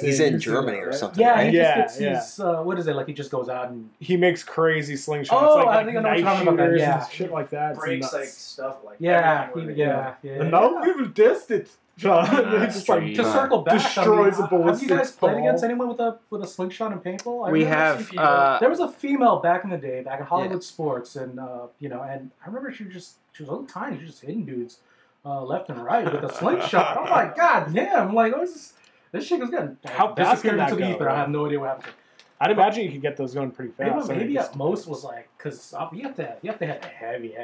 He's in Germany or something, Yeah, right? he Yeah, just gets his, what is it, like he just goes out and... He makes crazy slingshots, Oh, like I think I know what you're knife talking about that, shooters yeah. and shit like that. It's Breaks nuts. like stuff like Yeah, everything with it. yeah. And now we will test it. John. That's Just like strange. To circle back, destroys a have you guys ballistic played ball. against anyone with a slingshot and paintball? I We remember have, seeing people- there was a female back in the day, back in Hollywood Sports, and and I remember she was a little tiny, she was just hitting dudes left and right with a slingshot. I'm like, God damn! Like, what is this? This shit was getting How fast disappeared can that into the go? ether. I have no idea what happened. I'd imagine you could get those going pretty fast. Maybe I mean, at most was like, because you have to have a heavy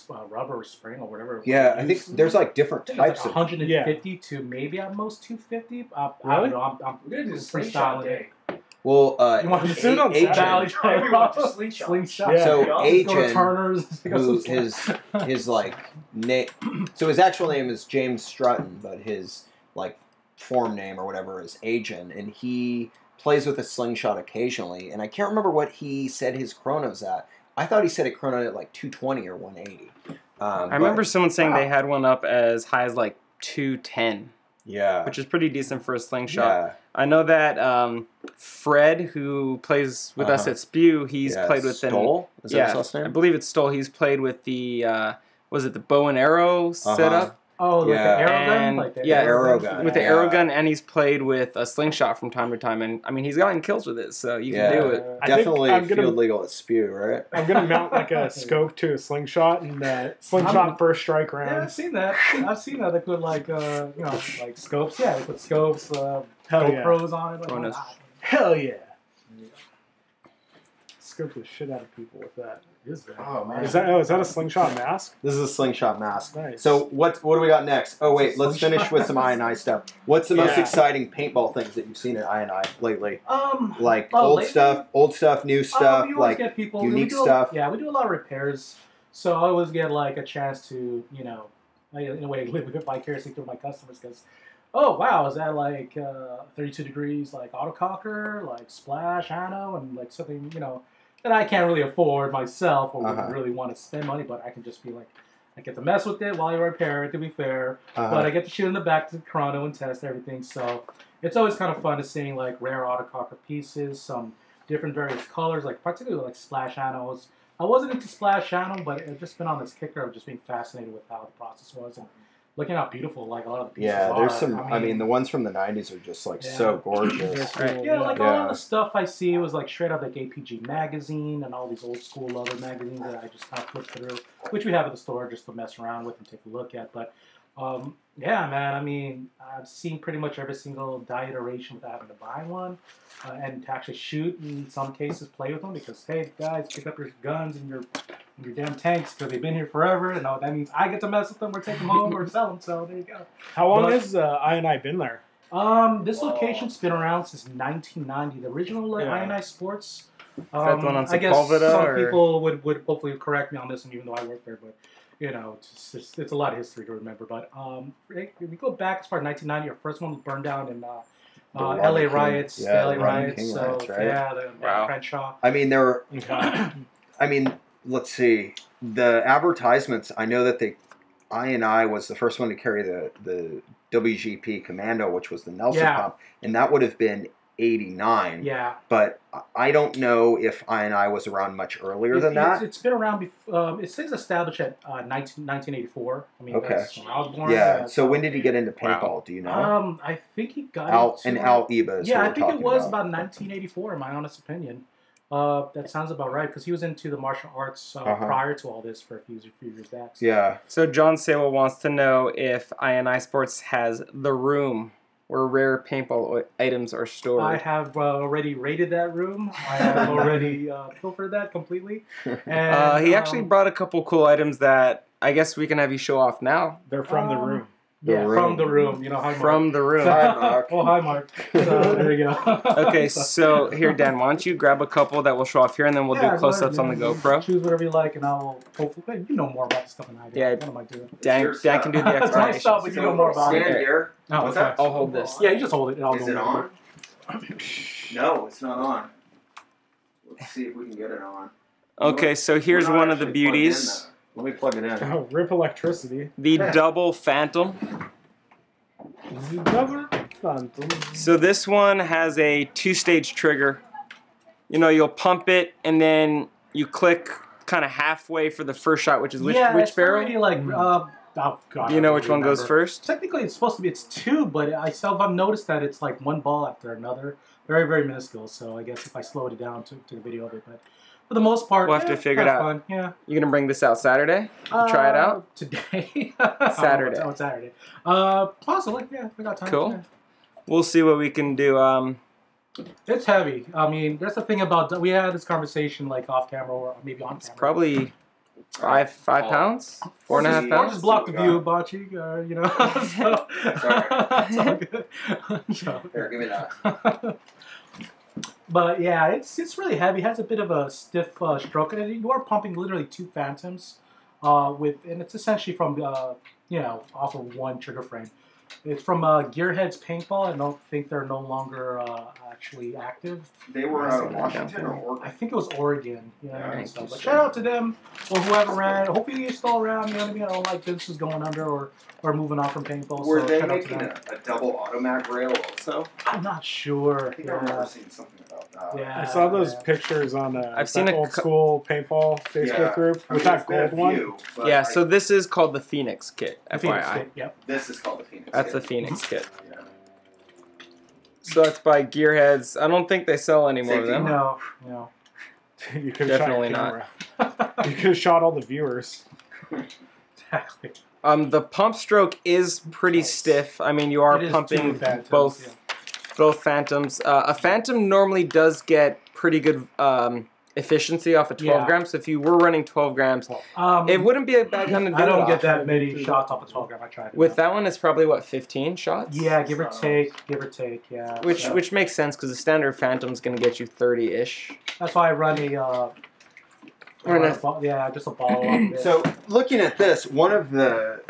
rubber or spring or whatever. Yeah, I think there's like different I think it's types like of. 150 to maybe at most 250. I Really? don't know. I'm We're gonna do the slingshot freestyling day. Well, You want to do it on Agent, Valley Everyone just slingshot. slingshot. Yeah. So Go to Agent, Turner's. who his like name, so his actual name is James Strutton, but his like form name or whatever is Agent, and he plays with a slingshot occasionally. And I can't remember what he said his chrono's at. I thought he said it chronoed at like 220 or 180. I remember someone saying they had one up as high as like 210, Yeah. which is pretty decent for a slingshot. I know that Fred, who plays with us at Spew, he's played with Stoll? Is that his last name? I believe it's Stoll. He's played with the was it the bow and arrow setup? Oh, like the arrow gun? And, Like the arrow gun. With the arrow gun, and he's played with a slingshot from time to time, and I mean he's gotten kills with it, so you can do it. Definitely I'm gonna- field legal at Spew, right? I'm gonna mount like a scope to a slingshot and slingshot first strike Yeah, round. I've seen that. I've seen that. They put like like scopes. Yeah, they put scopes, Hell yeah. GoPros on it. Like, Bonus. Hell yeah. Scope the shit out of people with that. Is that? Oh man. Is that a slingshot mask? This is a slingshot mask. Nice. So what do we got next? Oh wait, let's finish with some I&I stuff. What's the most Yeah. exciting paintball things that you've seen at I&I lately? Like Oh, old lately? stuff, new stuff, we always like get people, unique we do, stuff. Yeah, we do a lot of repairs, so I always get like a chance to, in a way, live vicariously through my customers. Because, oh wow, is that like 32 degrees, like autococker, like splash, ano, and like something, that I can't really afford myself or would really want to spend money, but I can just be like, I get to mess with it while you repair it, to be fair. But I get to shoot in the back to the chrono and test everything. So it's always kind of fun to seeing like rare autococker pieces, some different various colors, like particularly like splash anos. I wasn't into splash ano, but I've just been on this kicker of just being fascinated with how the process was and looking how beautiful like a lot of the pieces are. There's some. I mean, the ones from the '90s are just like so gorgeous. Right. Yeah, like all of the stuff I see was like straight out like APG magazine and all these old school leather magazines that I just kind of flip through, which we have at the store just to mess around with and take a look at. But yeah, man, I mean, I've seen pretty much every single die iteration without having to buy one, and to actually shoot in some cases, play with them because hey guys, pick up your guns and your damn tanks because they've been here forever, and that means I get to mess with them or take them home or sell them. So there you go. How long has I&I been there? This location's been around since 1990. The original I&I Sports. that the one on I guess Sepulveda, some or- people would hopefully correct me on this one, even though I work there. But it's a lot of history to remember. But if we go back as far as 1990, our first one was burned down in L.A. riots. Yeah, the L.A. the Rodney riots. King So riots, right? yeah, the Wow. Crenshaw. I mean, there were. Okay. I mean, let's see. The advertisements. I know that I&I was the first one to carry the WGP Commando, which was the Nelson pump, and that would have been '89. Yeah. But I don't know if I&I was around much earlier than that. It's been around. It says established at 1984. I mean, Okay. that's when I was born. Yeah. So when did he get into paintball? Wow. Do you know? I think he got Al into Eba. Is who Yeah, I we're think it talking was about 1984, in my honest opinion. That sounds about right because he was into the martial arts prior to all this for a few years back. So. Yeah. So John Sable wants to know if I&I Sports has the room where rare paintball items are stored. I have already raided that room. I have already pilfered that completely. And, he actually brought a couple cool items that I guess we can have you show off now. They're from the room. Yeah, room. from the room. Hi, Mark. From the room. Hi, Mark. Oh, hi, Mark. So, there you go. Okay, so here, Dan, why don't you grab a couple that we'll show off here, and then we'll do go close-ups ahead, on the you GoPro. Choose whatever you like, and I'll hopefully. You know more about this stuff than I do. Yeah. What am I doing? Dan can do the It's my explanation. stuff, but you know more about Stand it. here. Oh, What's okay. that? I'll hold this. Yeah, you just hold it, and I'll Is go it with on? No, it's not on. Let's see if we can get it on. Okay, so here's We're not one of the actually plugged in, beauties. though. Let me plug it in. Oh, rip electricity. The double Phantom. Double Phantom. So this one has a 2-stage trigger. You'll pump it, and then you click kind of halfway for the first shot, which is which it's barrel? Really like, oh God, Do you know which one goes remember. first? Technically, it's supposed to be it's two, but I've noticed that it's like one ball after another. Very, very minuscule. So I guess if I slowed it down to the video of it, but for the most part, We'll have to it's figure it kinda out. Fun. Yeah. You gonna bring this out Saturday? Try it out? Today. Saturday. Oh, Saturday. Possibly. Yeah, we got time. Cool. Yeah. We'll see what we can do. It's heavy. I mean, that's the thing about we had this conversation like off camera or maybe on It's camera. probably five pounds, 4.5 Or pounds. just block the view, Bocce. So, it's all good. So, Here, give me that. but yeah, it's really heavy. It has a bit of a stiff stroke, and you are pumping literally two Phantoms, and it's essentially from off of one trigger frame. It's from Gearheads Paintball. I don't think they're no longer actually active. They were out of Washington or I Oregon. think it was Oregon. Yeah, Yeah, and stuff. But interesting. shout out to them or whoever ran. Hopefully you're still around. You know what I mean? I don't like businesses going under or moving on from paintball. Were so they shout out to making them. a double automac rail also? I'm not sure. I think I remember seeing something about that. Yeah. I saw those yeah. pictures on I've seen that a old cou- school paintball Facebook Yeah. group I with mean, that there's gold been a one. few, but Yeah, I- so this is called the Phoenix kit, The Phoenix FYI. kit, Yep. this is called the Phoenix. That's the kit. Phoenix kit. Yeah. So that's by Gearheads. I don't think they sell any more of Safety them. No, no. You could have Definitely shot not. your camera. You could have shot all the viewers. Exactly. The pump stroke is pretty Nice. stiff. I mean, you are It is pumping two Phantoms, both yeah. both Phantoms. A Phantom normally does get pretty good efficiency off of 12 Yeah. grams. So if you were running 12 grams, it wouldn't be a bad gun to do I don't it get off. that many shots off a 12 gram. I tried it. With that one, it's probably what, 15 shots? Yeah, give or take, yeah. Which So which makes sense because the standard Phantom's going to get you 30-ish. that's why I run a just a ball. Off of it. So looking at this, one of the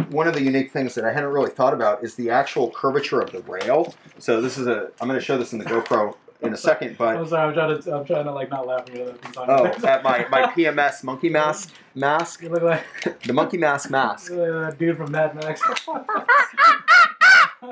unique things that I hadn't really thought about is the actual curvature of the rail. So this is I'm going to show this in the GoPro in a second, but I'm sorry, I'm trying to like not laugh at the things on oh, it. at my PMS monkey mask, You look like the monkey mask mask. that dude from Mad Max.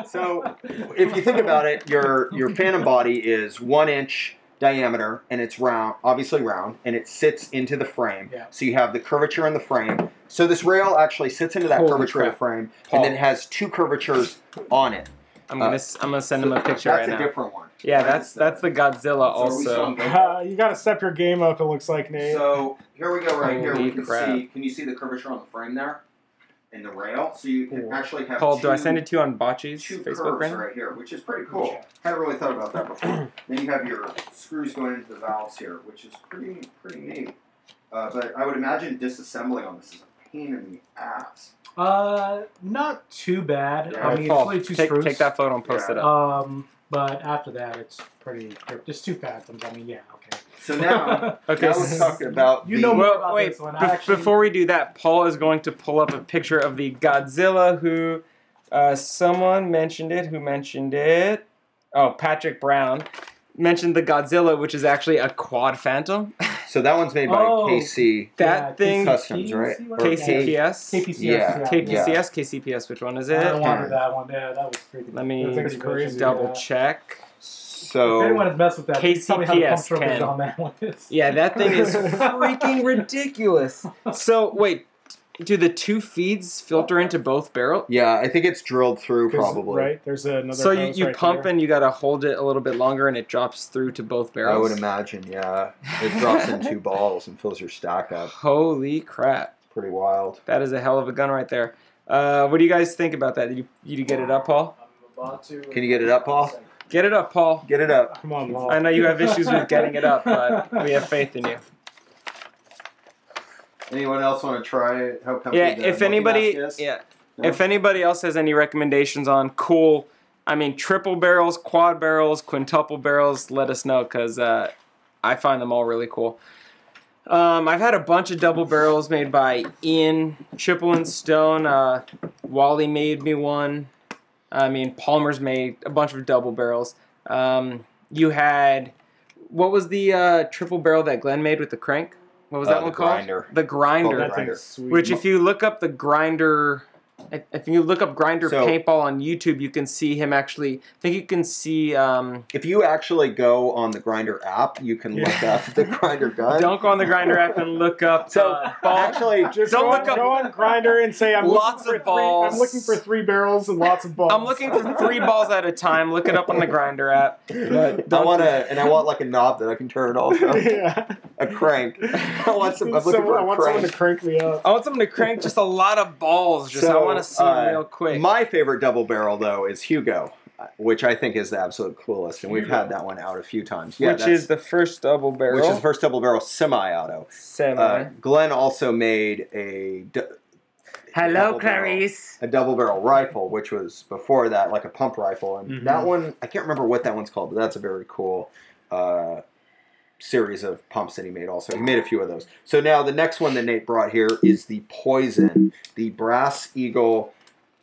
So if you think about it, your Phantom body is 1 inch diameter and it's round, obviously round, and it sits into the frame. Yeah. So you have the curvature in the frame. So this rail actually sits into that Holy curvature of the crap. frame, Paul. and then it has 2 curvatures on it. I'm gonna send him a picture That's right a now. different one. Yeah, that's the Godzilla So are we still also. on GoPro? You got to step your game up. It looks like, Nate. So here we go. Right here, Holy we can crap. see. Can you see the curvature on the frame there, in the rail? So you can actually have. Paul, two, do I send it to you on Bocce's two Facebook curves right now? right here, which is pretty cool. Hadn't really thought about that before. Then you have your screws going into the valves here, which is pretty neat. But I would imagine disassembling on this is a pain in the ass. Not too bad. Yeah. I mean, Paul, it's only 2 take screws. that photo and post it up. But after that, it's pretty. Just 2 Phantoms. I mean, yeah, okay. So now, Okay, now let's talk about You the, know more Well, about wait. this one. I actually- Before we do that, Paul is going to pull up a picture of the Godzilla who someone mentioned it. Who mentioned it? Oh, Patrick Brown mentioned the Godzilla, which is actually a quad Phantom. So that one's made by Oh. KC. That thing, Customs, right? Or KCPS, KPCS. Yeah. KPCS, KCPS. Which one is I it? don't wanted that one. Yeah, that was freaking. Let me that's crazy. double check. If anyone So has messed with that, please tell me how the pump KCPS stroke is can. on that one is. Yeah, that thing is freaking ridiculous. So wait, do the 2 feeds filter into both barrels? yeah, I think it's drilled through 'Cause, probably. Right? There's another. So hose you right pump there. and you gotta hold it a little bit longer and it drops through to both barrels? I would imagine, yeah. It drops in 2 balls and fills your stack up. Holy crap. Pretty wild. That is a hell of a gun right there. What do you guys think about that? Did you get it up, Paul? I'm about to. Can you get it up, Paul? Get it up, Paul. Get it up. Come on, Paul. I know you have issues with getting it up, but we have faith in you. anyone else want to try how comfy Yeah, the if Monkey anybody, Mask is? yeah, No? if anybody else has any recommendations on cool, I mean, triple barrels, quad barrels, quintuple barrels, let us know because I find them all really cool. I've had a bunch of double barrels made by Ian Triple and Stone. Wally made me one. I mean, Palmer's made a bunch of double barrels. You had, what was the triple barrel that Glenn made with the crank? What was that The one called? Grinder. The Grinder. Called That Grinder. thing's sweet. Which, if you look up the Grinder, if you look up Grinder So- paintball on YouTube, you can see him actually. I think you can see. If you actually go on the Grinder app, you can look up the Grinder gun. Don't go on the Grinder app and look up. So ball. actually, Just Don't go, look on, up- go on Grinder and say I'm Lots looking of for 3. balls. I'm looking for 3 barrels and lots of balls. I'm looking for 3 balls at a time. Look it up on the Grinder app. But I want like a knob that I can turn also. Yeah. A crank. I want some. I'm looking Someone, for I a want someone crank. to crank me up. I want someone to crank just a lot of balls. Just I So, want to see them real quick. My favorite double barrel though is Hugo, which I think is the absolute coolest, and we've had that one out a few times. Yeah, which is the first double barrel. which is the first double barrel semi-auto. Semi. Glenn also made a Hello, double barrel. Clarice. a double barrel rifle, which was before that like a pump rifle, and Mm-hmm. that one I can't remember what that one's called, but that's a very cool series of pumps that he made. Also, he made a few of those. So now the next one that Nate brought here is the Poison, the Brass Eagle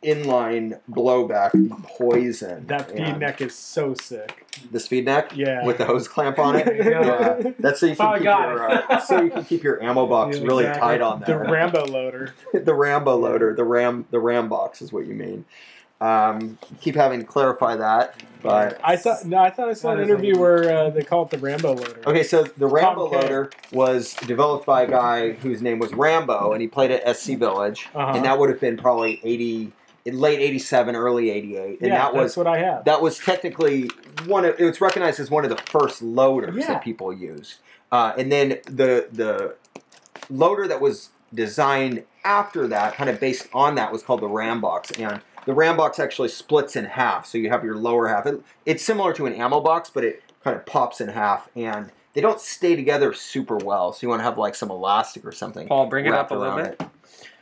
inline blowback, the Poison. That feed And neck is so sick. The speed neck? Yeah. With the hose clamp on it? Yeah. That's so you Oh, I can keep got your so you can keep your ammo box Yeah, really exactly. tight on The there. Rambo loader. The Rambo loader, the Ram box is what you mean. Keep having to clarify that, but I thought I saw an interview where they call it the Rambo loader. okay. So the Rambo Tom K. loader was developed by a guy whose name was Rambo, and he played at SC Village, Uh-huh. and that would have been probably late '87, early '88, and yeah, that was that's what I have. that was technically it was recognized as one of the first loaders Yeah. that people used, and then the loader that was designed after that, kind of based on that, was called the Ram box, and the Ram box actually splits in half, so you have your lower half. It's similar to an ammo box, but it kind of pops in half, and they don't stay together super well, so you want to have like some elastic or something. Paul, bring it wrapped up a little around bit.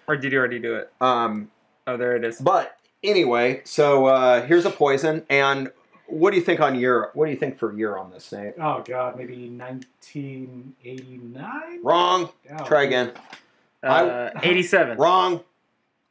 Or did you already do it? it. Oh, there it is. But anyway, so here's a Poison, and what do you think on year? What do you think for year on this, Nate? Oh God, maybe 1989. Wrong. Oh, Try again. 87. Wrong.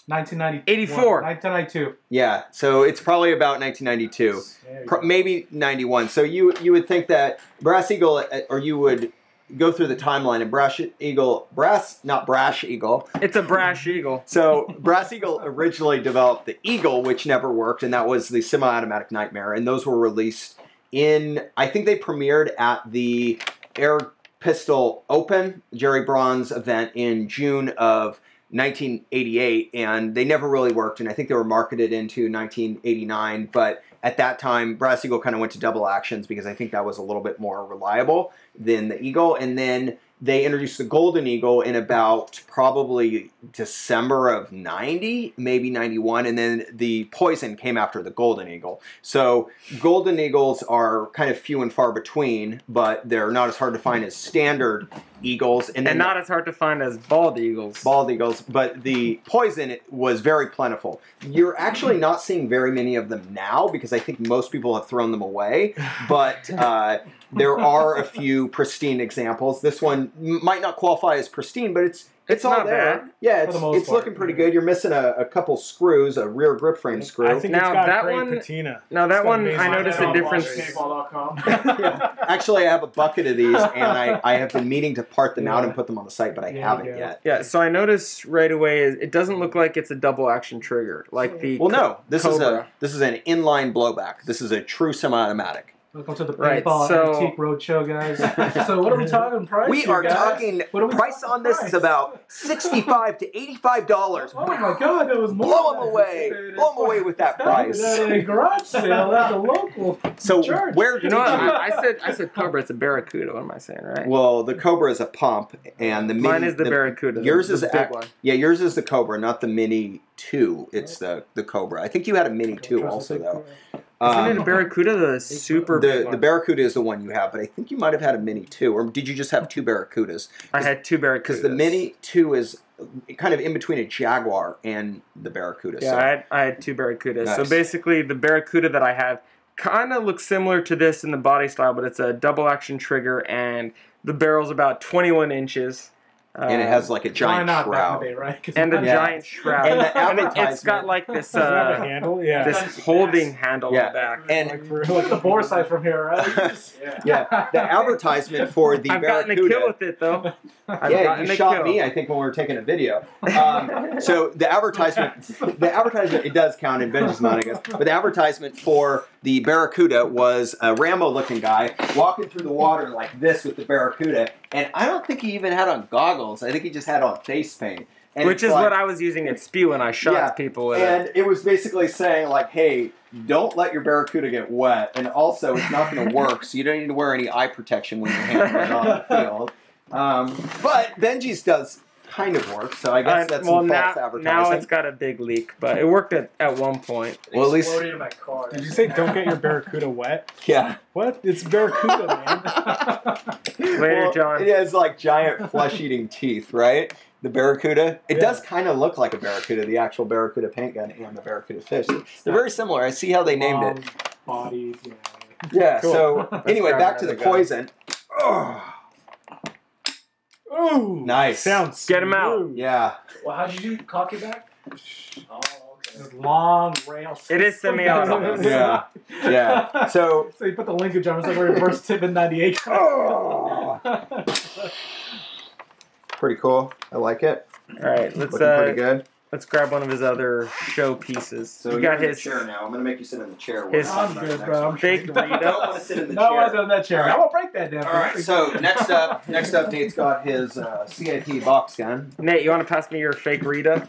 1990. 84. 1992. Yeah, so it's probably about 1992, There you go. maybe 91. So you would think that Brass Eagle, or you would go through the timeline and Brass Eagle. It's a brash eagle. So Brass Eagle originally developed the Eagle, which never worked, and that was the semi-automatic Nightmare, and those were released I think they premiered at the Air Pistol Open, Jerry Braun's event in June of 1988, and they never really worked, and I think they were marketed into 1989, but at that time, Brass Eagle kind of went to double actions because I think that was a little bit more reliable than the Eagle, and then they introduced the Golden Eagle in about probably December of 90, maybe 91, and then the Poison came after the Golden Eagle. So Golden Eagles are kind of few and far between, but they're not as hard to find as standard Eagles. And then not as hard to find as bald eagles. Bald Eagles, but the Poison was very plentiful. You're actually not seeing very many of them now because I think most people have thrown them away, but there are a few pristine examples. This one might not qualify as pristine, but it's all not there. bad. Yeah, For the most it's part, looking pretty good. You're missing a couple screws, a rear grip frame screw. I think Now, it's got that great one- patina. Now that It's got one, amazing I noticed a patina. difference. Paintball.com. Actually, I have a bucket of these, and I have been meaning to part them out Yeah. and put them on the site, but I There you haven't go. yet. Yeah, so I noticed right away it doesn't look like it's a double action trigger like the. Well, no, this Cobra. is an inline blowback. This is a true semi-automatic. Welcome to the Right, Paintball so- Antique Roadshow, guys. So what are we talking price? We here, are guys? talking What are we price talking on this price? is about $65 to $85. Oh my God, that was more. Blow than them away. anticipated. Blow them away with that price. At a garage sale at the local. So church. where You did know what? you? I said Cobra. It's a Barracuda. What am I saying, right? Well, the Cobra is a pump, and the Mini. Mine is the Barracuda. Yours the is big one. Yeah, yours is the Cobra, not the Mini 2. It's the Cobra. I think you had a Mini 2 also, though. Isn't it a Barracuda? The super big The one. Barracuda is the one you have, but I think you might have had a Mini 2, or did you just have two Barracudas? I had two Barracudas. Because the Mini 2 is kind of in between a Jaguar and the Barracuda. Yeah, so. I had two Barracudas. So Nice. basically, the Barracuda that I have kind of looks similar to this in the body style, but it's a double action trigger, and the barrel's about 21 inches. And it has like a Why giant not back in shroud. the day, right? 'Cause and a it's- Yeah. giant shroud. And the it's advertisement- got like this Does it have a handle? Yeah. this holding handle Yeah. on the back. And Like for Look at the bore size from here, right? yeah, the advertisement for the I've gotten a kill Barracuda. with it though. I've Yeah, gotten you a shot kill. me. I think when we were taking a video. So the advertisement, it does count in Benji's mind, I guess. But the advertisement for the Barracuda was a Rambo-looking guy walking through the water like this with the Barracuda, and I don't think he even had on goggles. I think he just had on face paint. And Which it's is like- what I was using at Spew when I shot Yeah, people with it. And it was basically saying like, hey, don't let your Barracuda get wet, and also it's not going to work, so you don't need to wear any eye protection when you're handling it on the field. But Benji's does kind of work, so I guess that's some false advertising. now it's got a big leak, but it worked at one point. Well, at least- Exploded in my car. Did you say don't get your Barracuda wet? Yeah. What? It's Barracuda, man. Later, John. It has like giant flesh-eating teeth, right? The Barracuda. It does kind of look like a Barracuda, the actual Barracuda paint gun and the Barracuda fish. They're very similar. I see how they named it. Bodies, yeah. Yeah, Cool. so anyway, grab back to the another gun. Poison. Oh, Ooh, Nice. Sounds Get 'em out. smooth. yeah. Well, how'd you do? Cock it back? Oh, okay. Just long rails. It is semi-auto. Yeah. Yeah. So. So you put the linkage on. It's like a reverse tip in '98. Oh, pretty cool. I like it. All right, let's Looking pretty good. let's grab one of his other show pieces. So you you're got in his the chair now. I'm gonna make you sit in the chair. his- We'll talk I'm about good, the bro. next I'm fake one. I don't Rita. want to sit in the No, chair. I was on that chair. I'm gonna break that damn All right. So next up, Nate's got his CIP box gun. Nate, you want to pass me your fake Rita?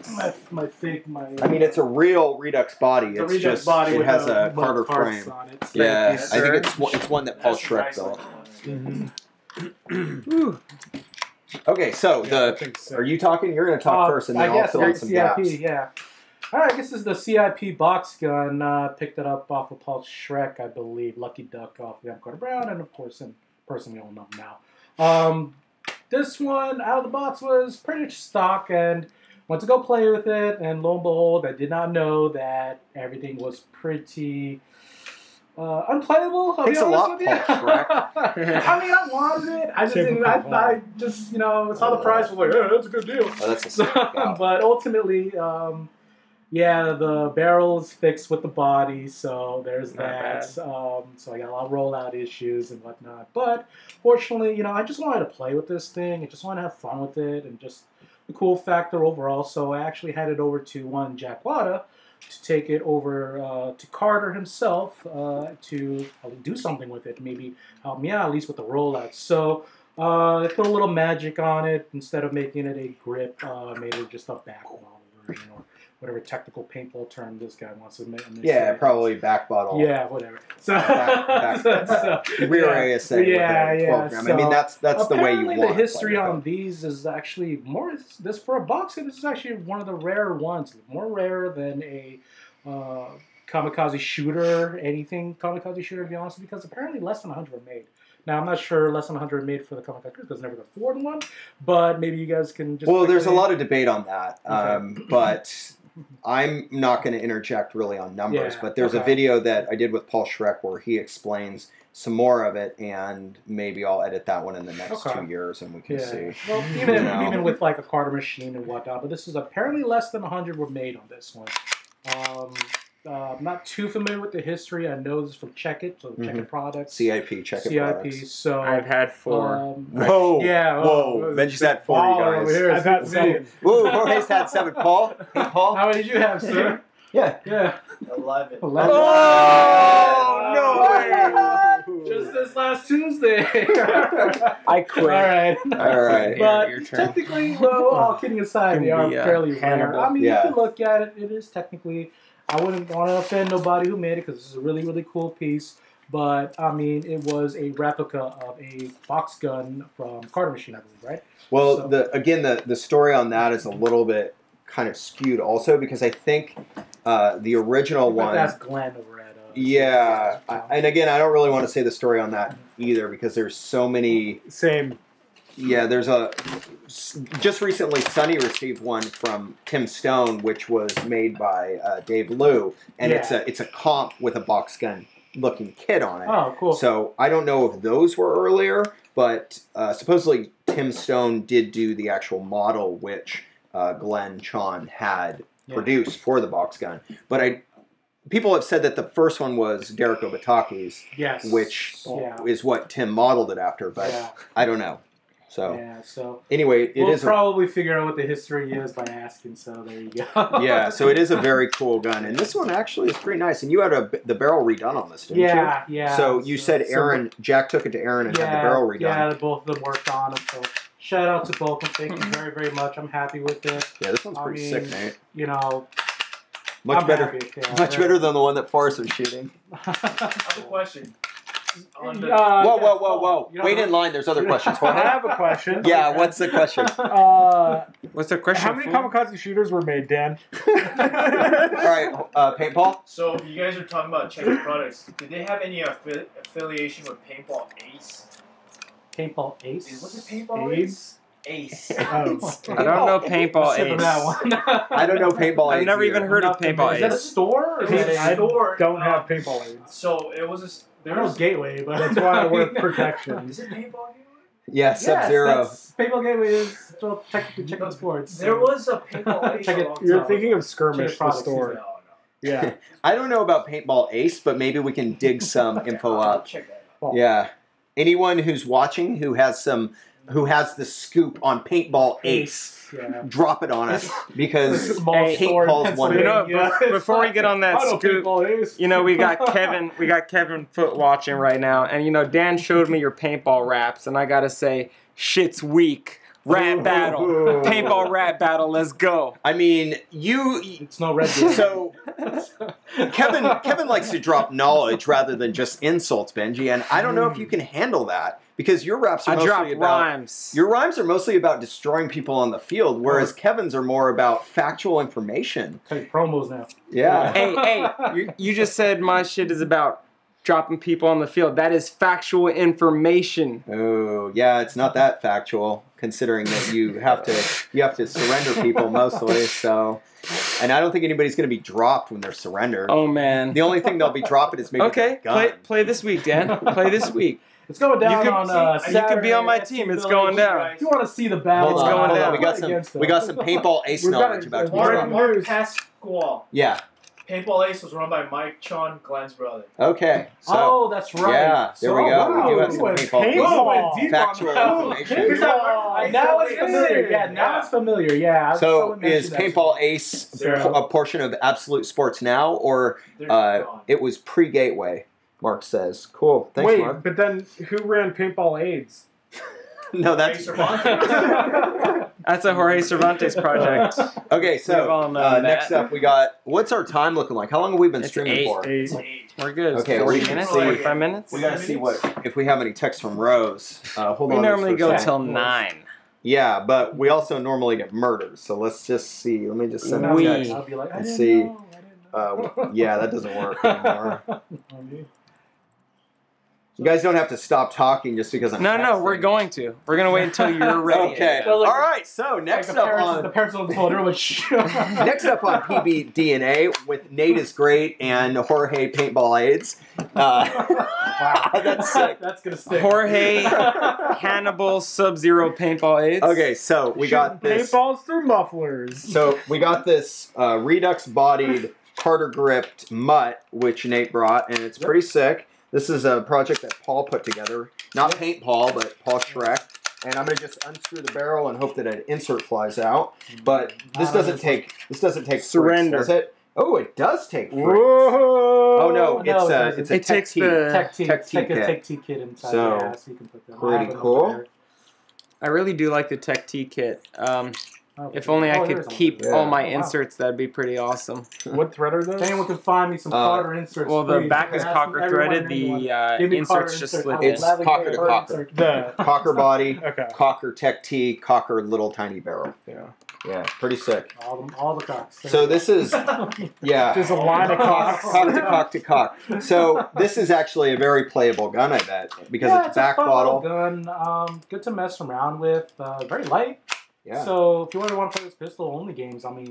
my fake. I mean, it's a real Redux body. the It's Redux just body it with has the a Carter parts frame. on it. Yeah, you, I sir. think it's one that Paul Schreck built. Okay, so are you talking? You're going to talk first, and then I'll fill in some CIP, gaps. yeah. All right, this is the CIP box gun. Picked it up off of Paul Schreck, I believe. Lucky Duck off of Carter Brown, and of course, in person we all know him now. This one out of the box was pretty much stock, and went to go play with it, and lo and behold, I did not know that everything was pretty unplayable. I'll Thanks be a honest lot, with you. Paul Schreck. I mean, I wanted it. I just didn't. I just saw the price. Was like, oh, that's a good deal. Oh, that's a sick gal. But ultimately, yeah, the barrel is fixed with the body, so there's Not that. bad. So I got a lot of rollout issues and whatnot. But fortunately, I just wanted to play with this thing. I just wanted to have fun with it and just the cool factor overall. So I actually had it over to one Jack Wada to take it over to Carter himself to do something with it, maybe help me out at least with the rollout. So I put a little magic on it. Instead of making it a grip, made it just a back model version or whatever technical paintball term this guy wants to make. Yeah, probably back bottle. Yeah, whatever. So, Rear ASA. Yeah, with a yeah. 12 gram. I mean, that's the way you apparently want the history to play on with these is actually more. This for a box set, this is actually one of the rare ones. More rare than a kamikaze shooter, anything kamikaze shooter, to be honest, because apparently less than 100 were made. Now, I'm not sure less than 100 made for the kamikaze because I never could afford one, but maybe you guys can just. Well, there's a lot of debate on that, Okay. but I'm not going to interject really on numbers. Yeah, But there's a okay. video that I did with Paul Schreck where he explains some more of it, and maybe I'll edit that one in the next Okay. 2 years, and we can see. Well, You know. even with like a Carter machine and whatnot, but this is apparently less than 100 were made on this one. I'm not too familiar with the history. I know this is from Check It, so Check It products. CIP, check it. CIP. products. So I've had 4. Whoa! Yeah, Whoa! Benji's had 40, Baller over guys. here. I've had 7. Whoa! Jorge's had 7. Paul? Hey, Paul? How many did you have, sir? Yeah. Yeah. 11. 11. Oh, no way! Just this last Tuesday. I quit. All right. All right. But Your turn. technically, well, all kidding aside, Can they are be, fairly rare. Hannibal. I mean, Yeah. you can look at it. It is technically. I wouldn't want to offend nobody who made it because this is a really, really cool piece. But I mean, it was a replica of a box gun from Carter Machine, I believe, right? Well, So- the story on that is a little bit kind of skewed also because I think the original But one. that's Glenn over at. Yeah, and again, I don't really want to say the story on that either because there's so many. Same. Yeah, there's just recently Sonny received one from Tim Stone, which was made by Dave Liu, and Yeah. it's a comp with a box gun looking kit on it. Oh, cool. So I don't know if those were earlier, but supposedly Tim Stone did do the actual model which Glenn Chon had produced for the box gun. But people have said that the first one was Derek Obataki's, Yes. which Yeah. is what Tim modeled it after, but Yeah. I don't know. So Yeah. So anyway, it we'll is probably figure out what the history is by asking. So there you go. yeah. So it is a very cool gun, and this one actually is pretty nice. And you had the barrel redone on this, didn't you? Yeah. So you said Aaron, Jack took it to Aaron and had the barrel redone. Yeah, both of them worked on it. So shout out to both of them. Thank you very, very much. I'm happy with it. Yeah, this one's pretty sick, Nate. You know, Much I'm better, happy, yeah, much very- better than the one that Forrest was shooting. I have a question. On the, Whoa! You know, Wait in line. There's other questions. I Jorge. have a question. Yeah, what's the question? What's the question? How many fool? kamikaze shooters were made, Dan? All right, paintball. so you guys are talking about Checker products. Did they have any affiliation with Paintball Ace? Paintball Ace. Was it Paintball AIDS? Ace? Oh. I don't know paintball Sip of ace. that one. I don't know paintball. I've Ace never either. even heard of paintball Is that a ace. store? Or is It was that a a store. Don't have paintball AIDS. So it was a. There There was was. Gateway, but That's why I wear protection. Is it Paintball Gateway? Yeah, Sub-Zero. Yes, Paintball Gateway is well, technically Check It Sports. There was a Paintball Ace. Check it. a long You're time thinking ago. of Skirmish, the products, store. No, Yeah. I don't know about Paintball Ace, but maybe we can dig some info I'll up. check that out. Oh. Yeah. Anyone who's watching who has the scoop on Paintball Ace, Yeah. drop it on us because Small Hey, store in Paintball's one of You know, Pennsylvania. bef- before we get on that I know scoop, Paintball is. you know, we got Kevin Foot watching right now, and you know, Dan showed me your paintball raps, and I gotta say, shit's weak. Rap battle, paintball rap battle. Let's go. I mean, you. It's no red deal. So Kevin likes to drop knowledge rather than just insults, Benji, and I don't know if you can handle that because your raps are I mostly dropped about rhymes. your rhymes are mostly about destroying people on the field, whereas Kevin's are more about factual information. Take promos now. Yeah. Hey, you just said my shit is about dropping people on the field. That is factual information. Oh, yeah, it's not that factual, considering that you have to surrender people mostly. So, and I don't think anybody's going to be dropped when they're surrendered. Oh man. The only thing they'll be dropping is maybe Okay, their gun. play this week, Dan. Play this week. It's going down could- on you could be on my Saturday, team. SC It's Village. going down. If you want to see the battle, It's going down. We got some paintball ace We've got knowledge it. about to be Mark- dropped. Mark Pasquale. Yeah. Paintball Ace was run by Mike Chon, Glenn's brother. Okay. So Oh, that's right. yeah, there we go. wow, We do have you some went paintball paintball. ace factual information. Paintball. Now it's familiar. Yeah, now it's familiar. Yeah. So someone mentioned is that. Paintball Ace Zero. a portion of Absolute Sports now, or They're uh, gone. it was pre-Gateway? Mark says. Cool. Thanks, Wait, Mark. but then who ran Paintball AIDS? No, that's Ace Cervantes. That's a Jorge Cervantes project. okay. We've So all known next that. up, we got. What's our time looking like? How long have we been It's streaming 8. for? AIDS. We're good. Okay, 40 we can minutes, see- 45 minutes. We gotta see if we have any texts from Rose. Hold We on. normally just for a go second. till 9. Yeah, but we also normally get murdered. So let's just see. Let me just send a We- text. I'll be like, I Let's didn't see. know, I didn't know. Yeah, that doesn't work anymore. Oh, You guys don't have to stop talking just because I'm No, texting. we're going to. We're going to wait until you're ready. Okay. Well, like- All right. So next Like up the on parents of the folder was next up on PB DNA with Nate is great and Jorge Paintball AIDS. Wow, That's sick. That's gonna stick. Jorge Hannibal Sub-Zero Paintball AIDS. Okay, so we got Shooting this. paintballs through mufflers. So we got this redux-bodied, Carter-gripped mutt, which Nate brought, and it's pretty sick. This is a project that Paul put together. Not Paint Paul, but Paul Schreck. And I'm gonna just unscrew the barrel and hope that an insert flies out. But this doesn't take Surrender. Freaks, does it? Oh, it does take freaks. Whoa! Oh no, No, it's a It tech takes key. the- Tech T. Tech T Take a kit. Tech T kit inside. So, Yeah, so you can put them. pretty I have it over cool. there. I really do like the Tech T kit. Oh, If only I oh, could here's keep one. all my Oh, wow. inserts, that'd be pretty awesome. What thread are those? If anyone can find me some Carter inserts. Well, the please. back is Ask cocker everyone threaded. and anyone. The Give me Carter inserts just insert. slip I will in. It's gladly cocker get to a cocker. insert. The Cocker body, okay. Cocker Tech T, Cocker little tiny barrel. Yeah. Yeah, pretty sick. All the cocks. So this is yeah. Just a line of Cock cocks. to cock. So this is actually a very playable gun, I bet, because yeah, it's back a fun bottle. little gun. Good to mess around with. Very light. Yeah. So if you really want to play this pistol only games, I mean,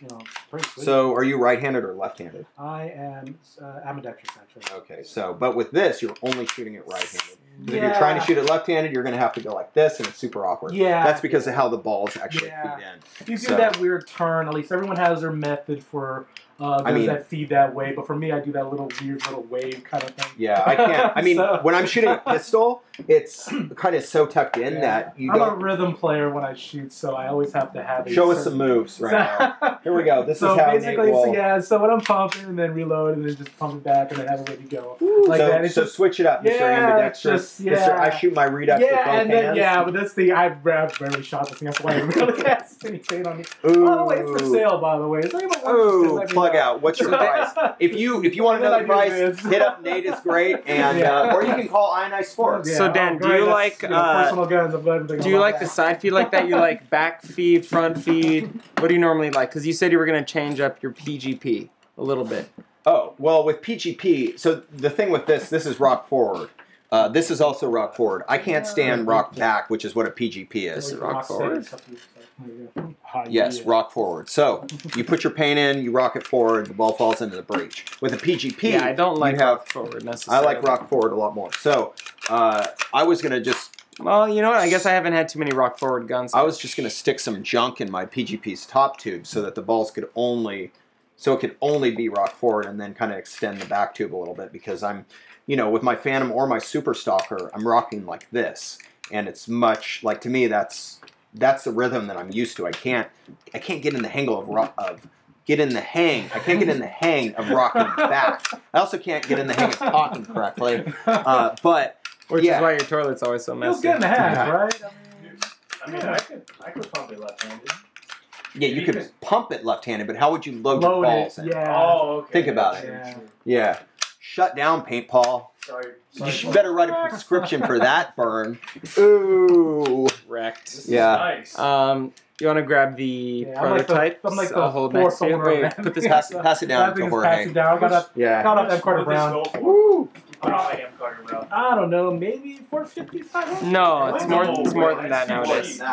you know, pretty sweet. So are you right-handed or left-handed? I am ambidextrous actually. Okay. So, but with this, you're only shooting it right-handed. Because if you're trying to shoot it left-handed, you're going to have to go like this, and it's super awkward. Yeah. That's because of how the balls actually Yeah. feed in. You do So- that weird turn. At least everyone has their method for guns I mean- that feed that way. But for me, I do that little weird little wave kind of thing. Yeah, I can't. I mean, So- when I'm shooting a pistol, it's kind of so tucked in Yeah. that you I'm a don't. rhythm player when I shoot, so I always have to have. Show us some moves right now. Here we go. This So is how basically, Nate will. so yeah. So when I'm pumping and then reload and then just pump it back and then have it ready to go. Like so, that. It's so just switch it up, Mr. Yeah, Ambidextrous. it's just- yeah. Mr. I shoot my redux with both yeah, and then hands. yeah, but that's the I've barely shot this thing. That's why I really has anything on me. By the way, it's for sale. By the way, is anyone Ooh, let me plug know. out. What's your price? If you want to know the Then I price, do this. hit up Nate is great, and Yeah. or you can call Ionized Sports. Yeah, So, Dan, do great, you that's, like, personal guns? I'm glad Do you like the side feed like that? You like back feed, front feed? What do you normally like? Because you said you were going to change up your PGP a little bit. Oh, well, with PGP, so the thing with this is rock forward. This is also rock forward. I can't stand rock back, which is what a PGP is. rock forward? Yes, rock forward. So you put your paint in, you rock it forward, the ball falls into the breech. With a PGP, Yeah, I don't like you have. rock forward I necessarily. like rock forward a lot more. So I was gonna just. Well, you know what? I guess I haven't had too many rock forward guns. I was just gonna stick some junk in my PGP's top tube so that the balls could only So it could only be rock forward and then kind of extend the back tube a little bit because I'm, with my Phantom or my Super Stalker, I'm rocking like this. And it's much, like to me, that's the rhythm that I'm used to. I can't get in the hang of I can't get in the hang of rocking back. I also can't get in the hang of talking correctly. Which is why your toilet's always so messy. Feels good in the hang, right? I mean, I could pump it left-handed. Yeah, you could pump it left-handed, but how would you load your balls in? Yeah. Oh, okay. Think about it. Yeah. Yeah. Shut down, Paint Paul. Sorry. You better write a prescription for that burn. Ooh. Wrecked. This is Yeah. nice. You want to grab the I'm like prototype? I'm like the I'll hold next to you. fourth owner Wait, of put this that. Pass it down That to thing is Jorge. passed down. Got Yeah. up M. Carter What does Brown. this go for? Woo! I don't like M. Carter Brown. I don't know, maybe 450, 500? No, it's more. No, It's more wait, than that that's too nowadays. cheap.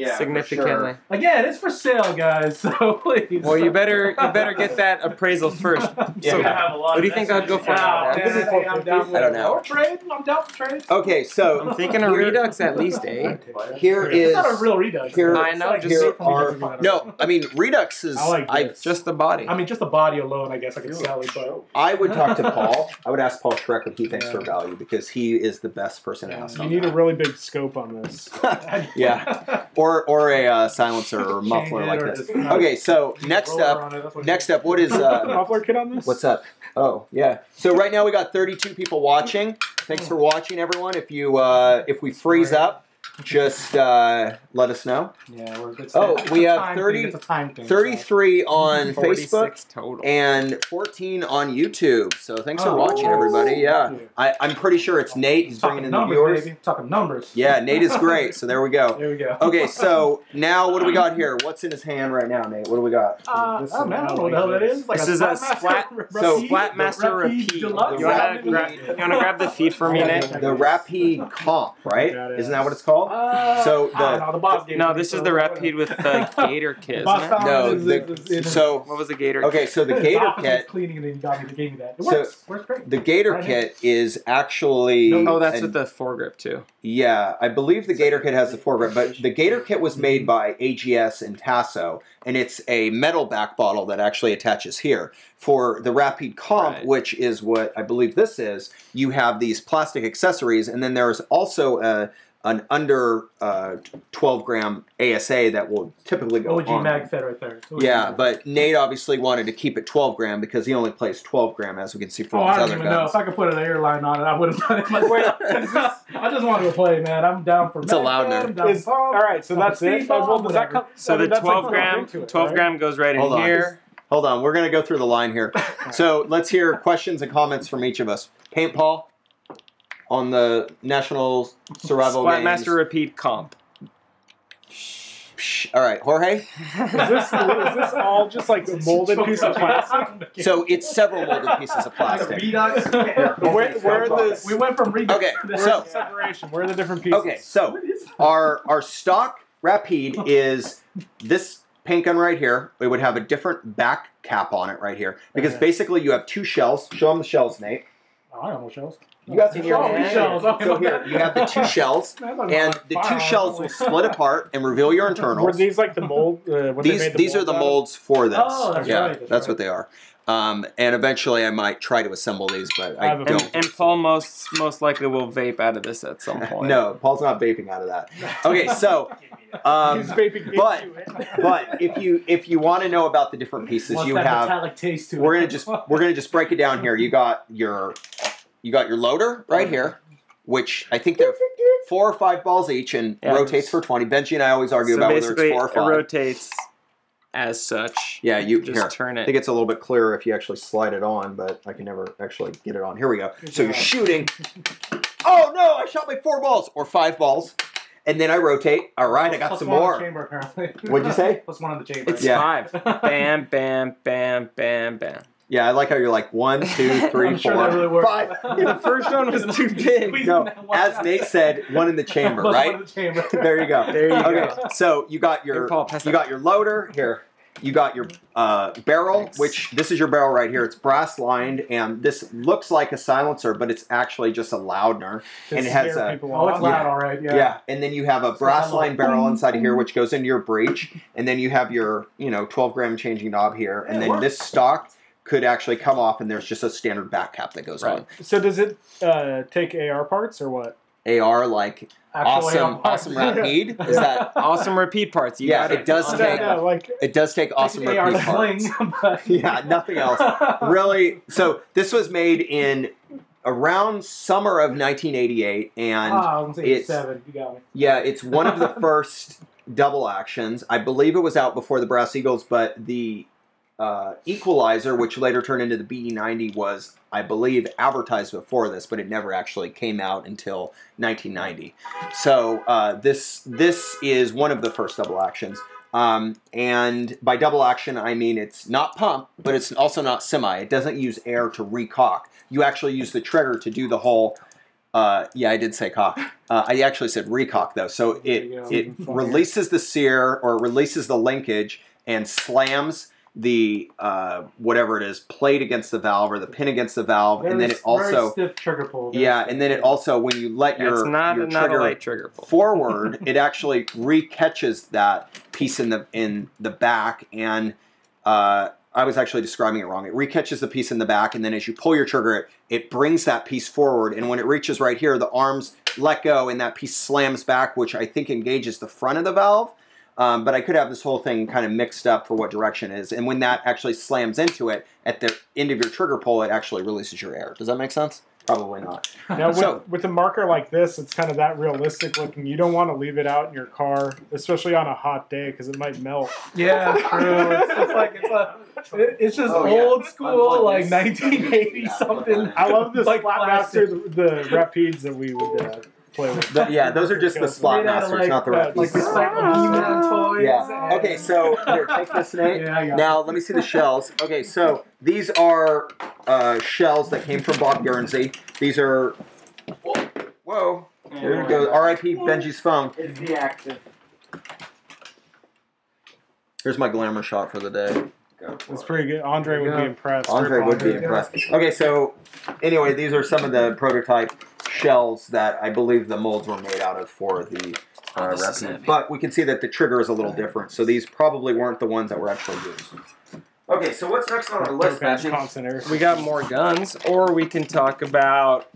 Yeah, Significantly. Again, it's for sale, guys. So please. Well, you better get that appraisal first. Yeah. So, You're gonna have a lot what do you of think I'd go for messages. now, Yeah, Dad? man, I'm down for I don't know. Or trade. I'm down for trades. Okay, so I'm thinking a Redux at least, eh? here It's is not a real Redux. here- I know, It's just- like are no. I mean, Redux is. I like this. Just the body. I mean, just the body alone, I guess I could sell it, but I would talk to Paul. I would ask Paul Schreck what he thinks for value because he is the best person to ask You on need a that. really big scope on this. Yeah, or a silencer or muffler like this. Okay, so next up, what is Muffler kit on this? what's up? Oh yeah. So right now we got 32 people watching. Thanks for watching, everyone. If you if we freeze up, just let us know. Yeah, We have 33 on Facebook 46 total. and 14 on YouTube. So thanks for Oh, watching, everybody. Yeah, thank you. I'm pretty sure it's Nate. He's bringing in the numbers, viewers. baby. Talking numbers. Yeah, Nate is great. So there we go. There we go. Okay, so now what do we got here? What's in his hand right now, Nate? What do we got? Oh man, I don't know what the hell that is. Like This is a Splatmaster Repeat. You Deluxe. wanna grab the feed for me, Nate? The Rapide Comp, right? Isn't that what it's called? So the boss gave No, it to this me, is so- the Rapide with the Gator kit, Boss isn't it? found No, it is- so What was the Gator okay, kit? so the his Gator office was kit, cleaning and then he gave me that. It So- works. Works great. the Gator Right kit is actually Oh, that's an- with the foregrip too. Yeah, I believe the Gator kit has the foregrip, but the Gator kit was made by AGS and Tasso, and it's a metal back bottle that actually attaches here. For the Rapide Comp, Right. which is what I believe this is, you have these plastic accessories, and then there's also an under 12 gram ASA that will typically go OG on. mag fed right there. OG Yeah, mag. but Nate obviously wanted to keep it 12 gram because he only plays 12 gram, as we can see from Oh, his I don't other even know. guns. If I could put an airline on it, I would have done it myself. I just wanted to play, man. I'm down for It's a loud Magnum, nerd. down Is- for all right, so down that's for it. speedball, Well, does that whatever. come? So I mean, the that's like 12 gram, into it, 12 right? gram goes right in Hold on. here. Hold on, we're going to go through the line here. So let's hear questions and comments from each of us. Paint Paul on the National Survival Games. Splatmaster Repeat Comp. All right, Jorge. Is this all just like a molded piece of plastic? So it's several molded pieces of plastic. Where are the We went from Redux Okay, to this. so- separation? Where are the different pieces? Okay, so our stock Rapide is this paint gun right here. It would have a different back cap on it right here because Okay. basically you have two shells. Show them the shells, Nate. Oh, I got no shells. You got some In your shells. hand. Shells. Okay, So my here bad. you have the two shells, and the two shells will split apart and reveal your Were internals. these like the mold? When they made These are the out of? molds for this. Oh, that's yeah, right, that's what they are. And eventually I might try to assemble these, but I I have a- don't. And Paul most likely will vape out of this at some point. No, Paul's not vaping out of that. Okay, so He's um, vaping but- into it. but if you want to know about the different pieces, Wants you that have. metallic taste to it. We're gonna just break it down here. You got your loader right here, which I think they're 4 or 5 balls each and Yeah, rotates just- for 20. Benji and I always argue So about whether basically, it's 4 or it 5. rotates as such. Yeah, you Just here. turn I it. think it's a little bit clearer if you actually slide it on, but I can never actually get it on. Here we go. So you're shooting. Oh no! I shot my 4 balls or 5 balls, and then I rotate. All right, I got Plus some one in the more. chamber, apparently. What'd you say? Plus one in the chamber. It's Yeah. 5. Bam, bam, bam, bam, bam. Yeah, I like how you're like 1, 2, 3, I'm 4, sure that really worked. 5. The first one was too big. Squeezing No, that one as out. Nate said, 1 in the chamber, Plus right? one in the chamber. There you go. There you Okay, go. so you got Here, your Paul, pass that. loader here. you got your barrel, which this is your barrel right here. It's brass lined, and this looks like a silencer, but it's actually just a loudener. To And it has scare a people Oh, it's off. loud, all right. Yeah. yeah, and then you have a brass lined barrel inside of here, which goes into your breech, and then you have your 12-gram changing knob here, and then this stock could actually come off, and there's just a standard back cap that goes on. So does it take AR parts or what? AR like Actually, awesome rapide. Is that Awesome repeat parts. You Yeah, got it does on take- that. like it does take awesome AR rapide parts. sling, but Yeah, nothing else. Really. So this was made in around summer of 1988, and I was gonna say it's- 7. You got me. yeah, it's one of the first double actions. I believe it was out before the Brass Eagles, but the Equalizer, which later turned into the BE90, was, I believe, advertised before this, but it never actually came out until 1990. So this is one of the first double actions. And by double action, I mean it's not pump, but it's also not semi. It doesn't use air to recock. You actually use the trigger to do the whole. Yeah, I did say cock. I actually said recock though. So There you go. it releases the sear or releases the linkage and slams the whatever it is plate against the valve or the pin against the valve, and then it very also stiff trigger pull. yeah, and then it also when you let Yeah, it's your not your a trigger light trigger pull. forward, it actually recatches that piece in the back, and I was actually describing it wrong. It recatches the piece in the back, and then as you pull your trigger, it brings that piece forward, and when it reaches right here, the arms let go, and that piece slams back, which I think engages the front of the valve. But I could have this whole thing kind of mixed up for what direction it is, and when that actually slams into it at the end of your trigger pull, it actually releases your air. Does that make sense? Probably not. now So- with a marker like this, it's kind of that realistic looking. You don't want to leave it out in your car, especially on a hot day, because it might melt. Yeah, true. It's just Oh, yeah. old school, Unplug like this. 1980 Yeah, something. unplug it. I love the Like Splatmaster, the Rapides that we would play with. Yeah, those are just the slot Made out of, masters, like, not the like Like Rapides. the Spike He-Man toys. Yeah. and- Okay, so here, take this, Nate. Yeah, I got Now, let me see the shells. Okay, so these are shells that came from Bob Guernsey. These are... Whoa. There we go. R.I.P. Benji's phone. It's the active. Here's my glamour shot for the day. It's pretty good. Andre would be impressed. Andre Rip would be Andre. impressed. Okay, so anyway, these are some of the prototype shells that I believe the molds were made out of for the this is Rapide. heavy. But we can see that the trigger is a little different, so these probably weren't the ones that were actually used. Okay, so what's next on our list, Ben's Benji? constant air. We got more guns, or we can talk about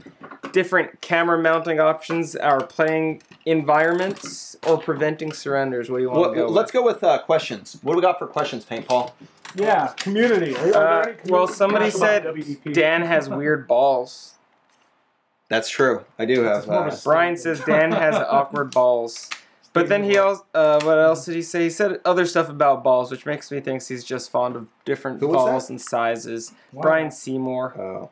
different camera mounting options, our playing environments, or preventing surrenders. What do you want to go Let's go with questions. What do we got for questions, Paint Paul? Yeah, community. Are there any Well, community somebody questions about said WDP? Dan has weird balls. That's true. I do have. more of a Brian says Dan has awkward balls. But then he also, what else did he say? He said other stuff about balls, which makes me think he's just fond of different Who was balls that? and sizes. Wow. Brian Seymour. Oh.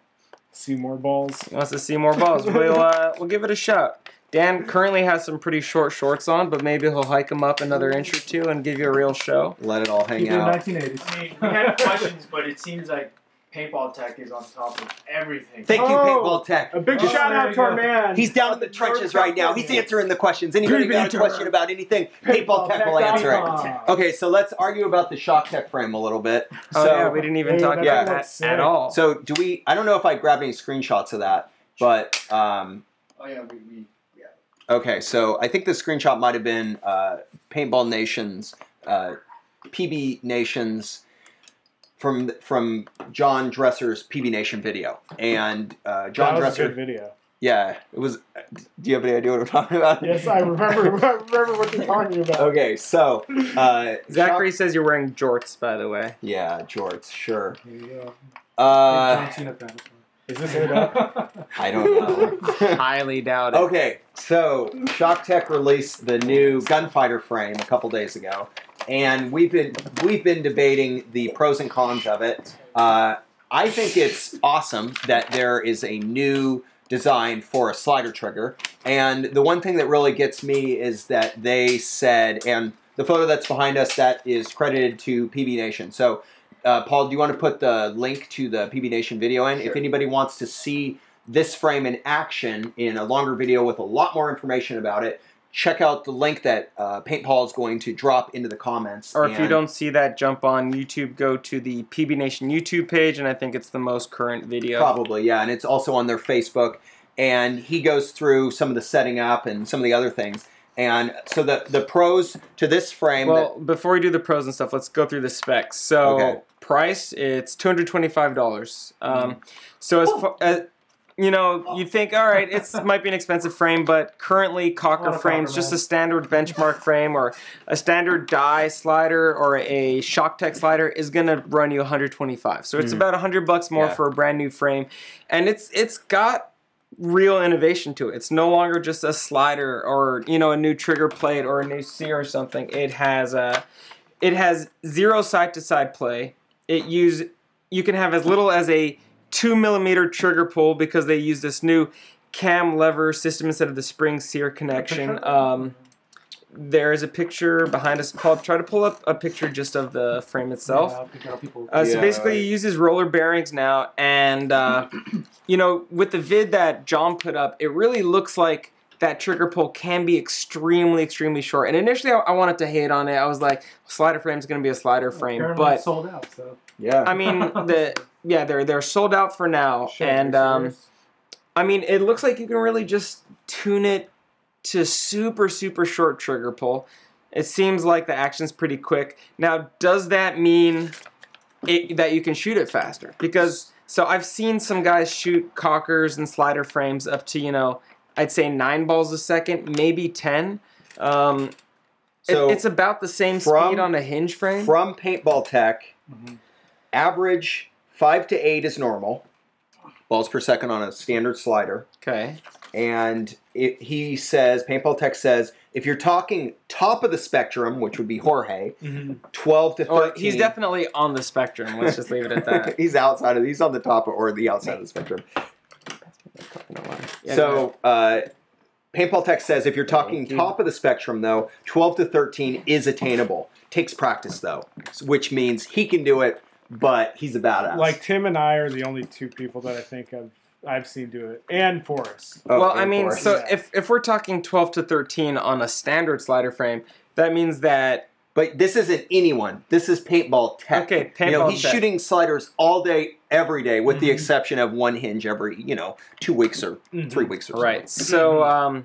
See more balls. He wants to see more balls. We'll give it a shot. Dan currently has some pretty short shorts on, but maybe he'll hike them up another inch or two and give you a real show. Let it all hang Keep it in out. 1980s. I mean, we had questions, but it seems like Paintball Tech is on top of everything. Thank you, Oh, Paintball Tech. A big Oh, shout there out you to our go. man. He's down in the trenches right now. He's answering the questions. Anybody got a question about anything? Paintball Tech will answer it. Okay, so let's argue about the Shock Tech frame a little bit. Oh So, yeah, we didn't even Hey, talk that about looks that at sick. all. so do we? I don't know if I grabbed any screenshots of that, but Oh yeah, we okay. So I think the screenshot might have been Paintball Nation's, PB Nation's from John Dresser's PB Nation video, and That John was a Dresser. good video. Yeah, it was. Do you have any idea what I'm talking about? Yes, I remember. remember what you're talking about. Okay, so Zachary says you're wearing jorts, by the way. Yeah, jorts, sure. There you go. John Cena fan. Is this it up? I don't know. Highly doubt it. Okay, so Shock Tech released the new Gunfighter frame a couple days ago, and we've been debating the pros and cons of it. I think it's awesome that there is a new design for a slider trigger, and the one thing that really gets me is that they said, and the photo that's behind us, that is credited to PB Nation. So, Paul, do you want to put the link to the PB Nation video in? Sure. If anybody wants to see this frame in action in a longer video with a lot more information about it, check out the link that Paint Paul is going to drop into the comments. Or if you and- don't see that, jump on YouTube, go to the PB Nation YouTube page, and I think it's the most current video. Probably, yeah, and it's also on their Facebook. And he goes through some of the setting up and some of the other things. And so the pros to this frame. Well, before we do the pros and stuff, let's go through the specs. So Okay. price, it's $225. So as you know, you think, all right, it might be an expensive frame, but currently Cocker frames, just a standard benchmark frame or a standard die slider or a ShockTech slider is going to run you $125. So it's about $100 more for a brand new frame, and it's got real innovation to it. It's no longer just a slider or a new trigger plate or a new sear or something. It has zero side-to-side play. You can have as little as a 2mm trigger pull because they use this new cam lever system instead of the spring sear connection. There is a picture behind us. Paul, try to pull up a picture just of the frame itself. So basically, he uses roller bearings now, and with the vid that John put up, it really looks like that trigger pull can be extremely, extremely short. And initially, I wanted to hate on it. I was like, slider frame is going to be a slider frame, but sold out. So yeah, I mean, they're sold out for now, and I mean, it looks like you can really just tune it to super, super short trigger pull. It seems like the action's pretty quick. Now, does that mean that you can shoot it faster? Because so I've seen some guys shoot cockers and slider frames up to I'd say 9 balls a second, maybe 10. So it's about the same speed on a hinge frame. From Paintball Tech, average 5 to 8 is normal balls per second on a standard slider. Okay. And Paintball Tech says, if you're talking top of the spectrum, which would be Jorge, 12 to 13. Oh, he's definitely on the spectrum. Let's just leave it at that. He's on the top or the outside of the spectrum. So, Paintball Tech says if you're talking top of the spectrum, though, 12 to 13 is attainable. Takes practice, though, which means he can do it, but he's a badass. Like, Tim and I are the only two people that I think I've seen do it. And Forrest. Well, I mean, so if we're talking 12 to 13 on a standard slider frame, that means that... But this isn't anyone. This is Paintball Tech. Okay, Paintball he's Tech. shooting sliders all day, every day, with the exception of one hinge every, 2 weeks or 3 weeks or so. Right. So,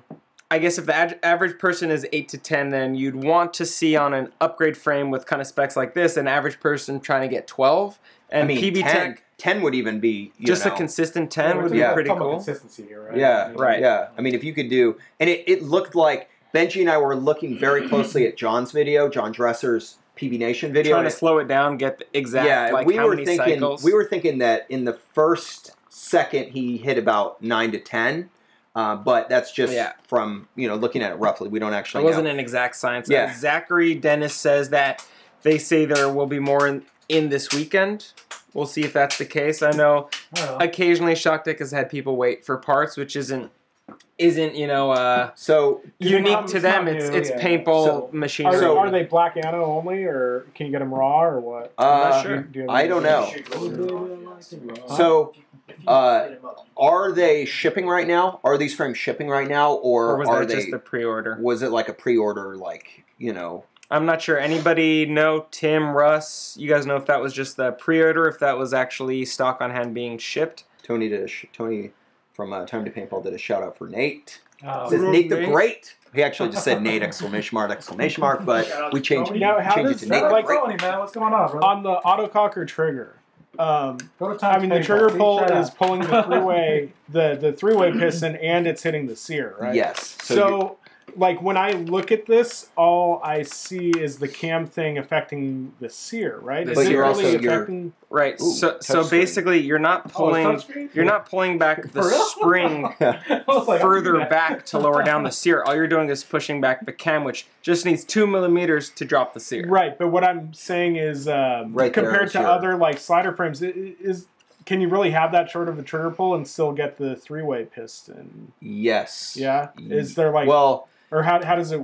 I guess if the average person is 8 to 10, then you'd want to see on an upgrade frame with kind of specs like this, an average person trying to get 12. And I mean, PB 10 would even be, just a consistent 10 would be pretty cool. Consistency here, right? Yeah, Right. Yeah. I mean, if you could do... And it looked like... Benji and I were looking very closely at John's video, John Dresser's PB Nation video. Trying to slow it down, get the exact, how many cycles. We were thinking that in the first second he hit about 9 to 10, but that's just from, looking at it roughly. We don't actually know. It wasn't know. an exact science. Yeah. Zachary Dennis says that they say there will be more in this weekend. We'll see if that's the case. I know occasionally ShockTech has had people wait for parts, which isn't so unique to them. not new, It's paintball machinery. Are they Black Anno only, or can you get them raw, or what? I'm not sure. I don't know. So, are they shipping right now? Are these frames shipping right now, or was are that just the pre-order? Was it like a pre-order, I'm not sure. Anybody know? Tim, Russ, you guys know if that was just the pre-order, if that was actually stock on hand being shipped? Tony from Time to Paintball did a shout out for Nate. Oh, Says Nate the Great. He actually just said Nate ! But we changed Now, how it does to Nate the like Great. man, what's going on, bro? on the autococker trigger? Go to I mean, the Paintball. trigger See, pull shut is up. pulling the three-way, the three-way piston, and it's hitting the sear, right? Yes. So, like, when I look at this, all I see is the cam thing affecting the sear, right? But Is it you're really also- you're- affecting? Right. Ooh, so touchscreen. basically, you're not pulling. touchscreen? You're not pulling back the For real? spring I was like, further I'm back to lower down the sear. All you're doing is pushing back the cam, which just needs 2 millimeters to drop the sear. Right, but what I'm saying is, Right there compared is to your- other like slider frames, can you really have that short of a trigger pull and still get the three-way piston? Yes. Yeah, is there like, Well, or how does it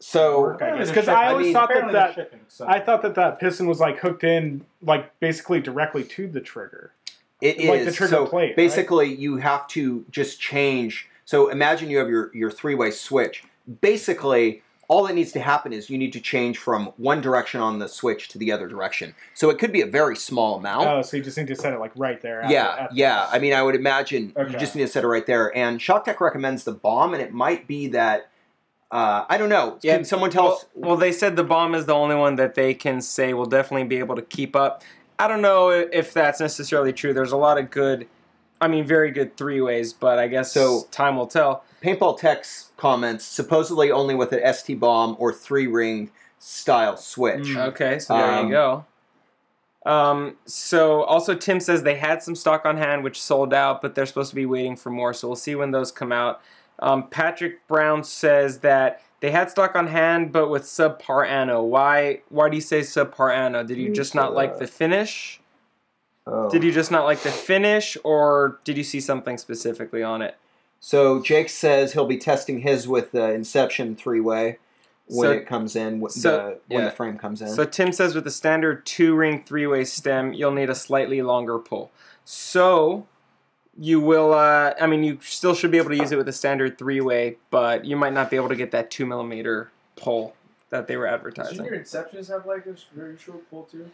so work? I guess Apparently because they're I shipping. always mean, thought Apparently that they're shipping, so. I thought that piston was like hooked in, like basically directly to the trigger. it is. like the trigger so plate, right? basically, you have to just change. So imagine you have your three-way switch. basically, all that needs to happen is you need to change from one direction on the switch to the other direction. So it could be a very small amount. Oh, so you just need to set it like right there. Yeah. I mean, I would imagine Okay. you just need to set it right there. And Shock Tech recommends the bomb, and it might be that I don't know. Yeah, Can someone tell us? Well, they said the bomb is the only one that they can say will definitely be able to keep up. I don't know if that's necessarily true. There's a lot of good, very good three-ways, but I guess time will tell. Paintball Tech's comments, supposedly only with an ST bomb or 3-ring style switch. Okay, so there you go. So also Tim says they had some stock on hand which sold out, but they're supposed to be waiting for more, so we'll see when those come out. Patrick Brown says that they had stock on hand, but with subpar anno. Why do you say subpar anno? Did you just not like the finish? Oh. Did you just not like the finish, or did you see something specifically on it? So Jake says he'll be testing his with the Inception 3-way when it comes in, when the frame comes in. So Tim says with the standard 2-ring 3-way stem, you'll need a slightly longer pull. So you will, you still should be able to use it with a standard 3-way, but you might not be able to get that 2mm pull that they were advertising. Doesn't your Inceptions have like a very short pull too?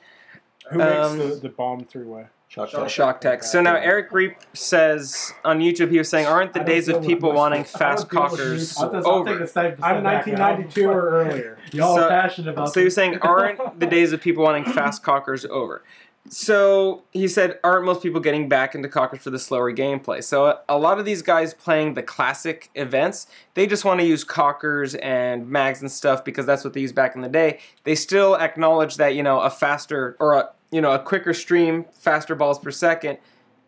Who makes the bomb 3-way? Shock Tech. So now Eric Reap says on YouTube, he was saying, aren't the days of people wanting fast cockers over? I'm 1992 or earlier. Y'all are passionate about So you're saying, aren't the days of people wanting fast cockers over? So he said, aren't most people getting back into cockers for the slower gameplay? So a lot of these guys playing the classic events, they just want to use cockers and mags and stuff because that's what they used back in the day. They still acknowledge that, a faster or a quicker stream, faster balls per second,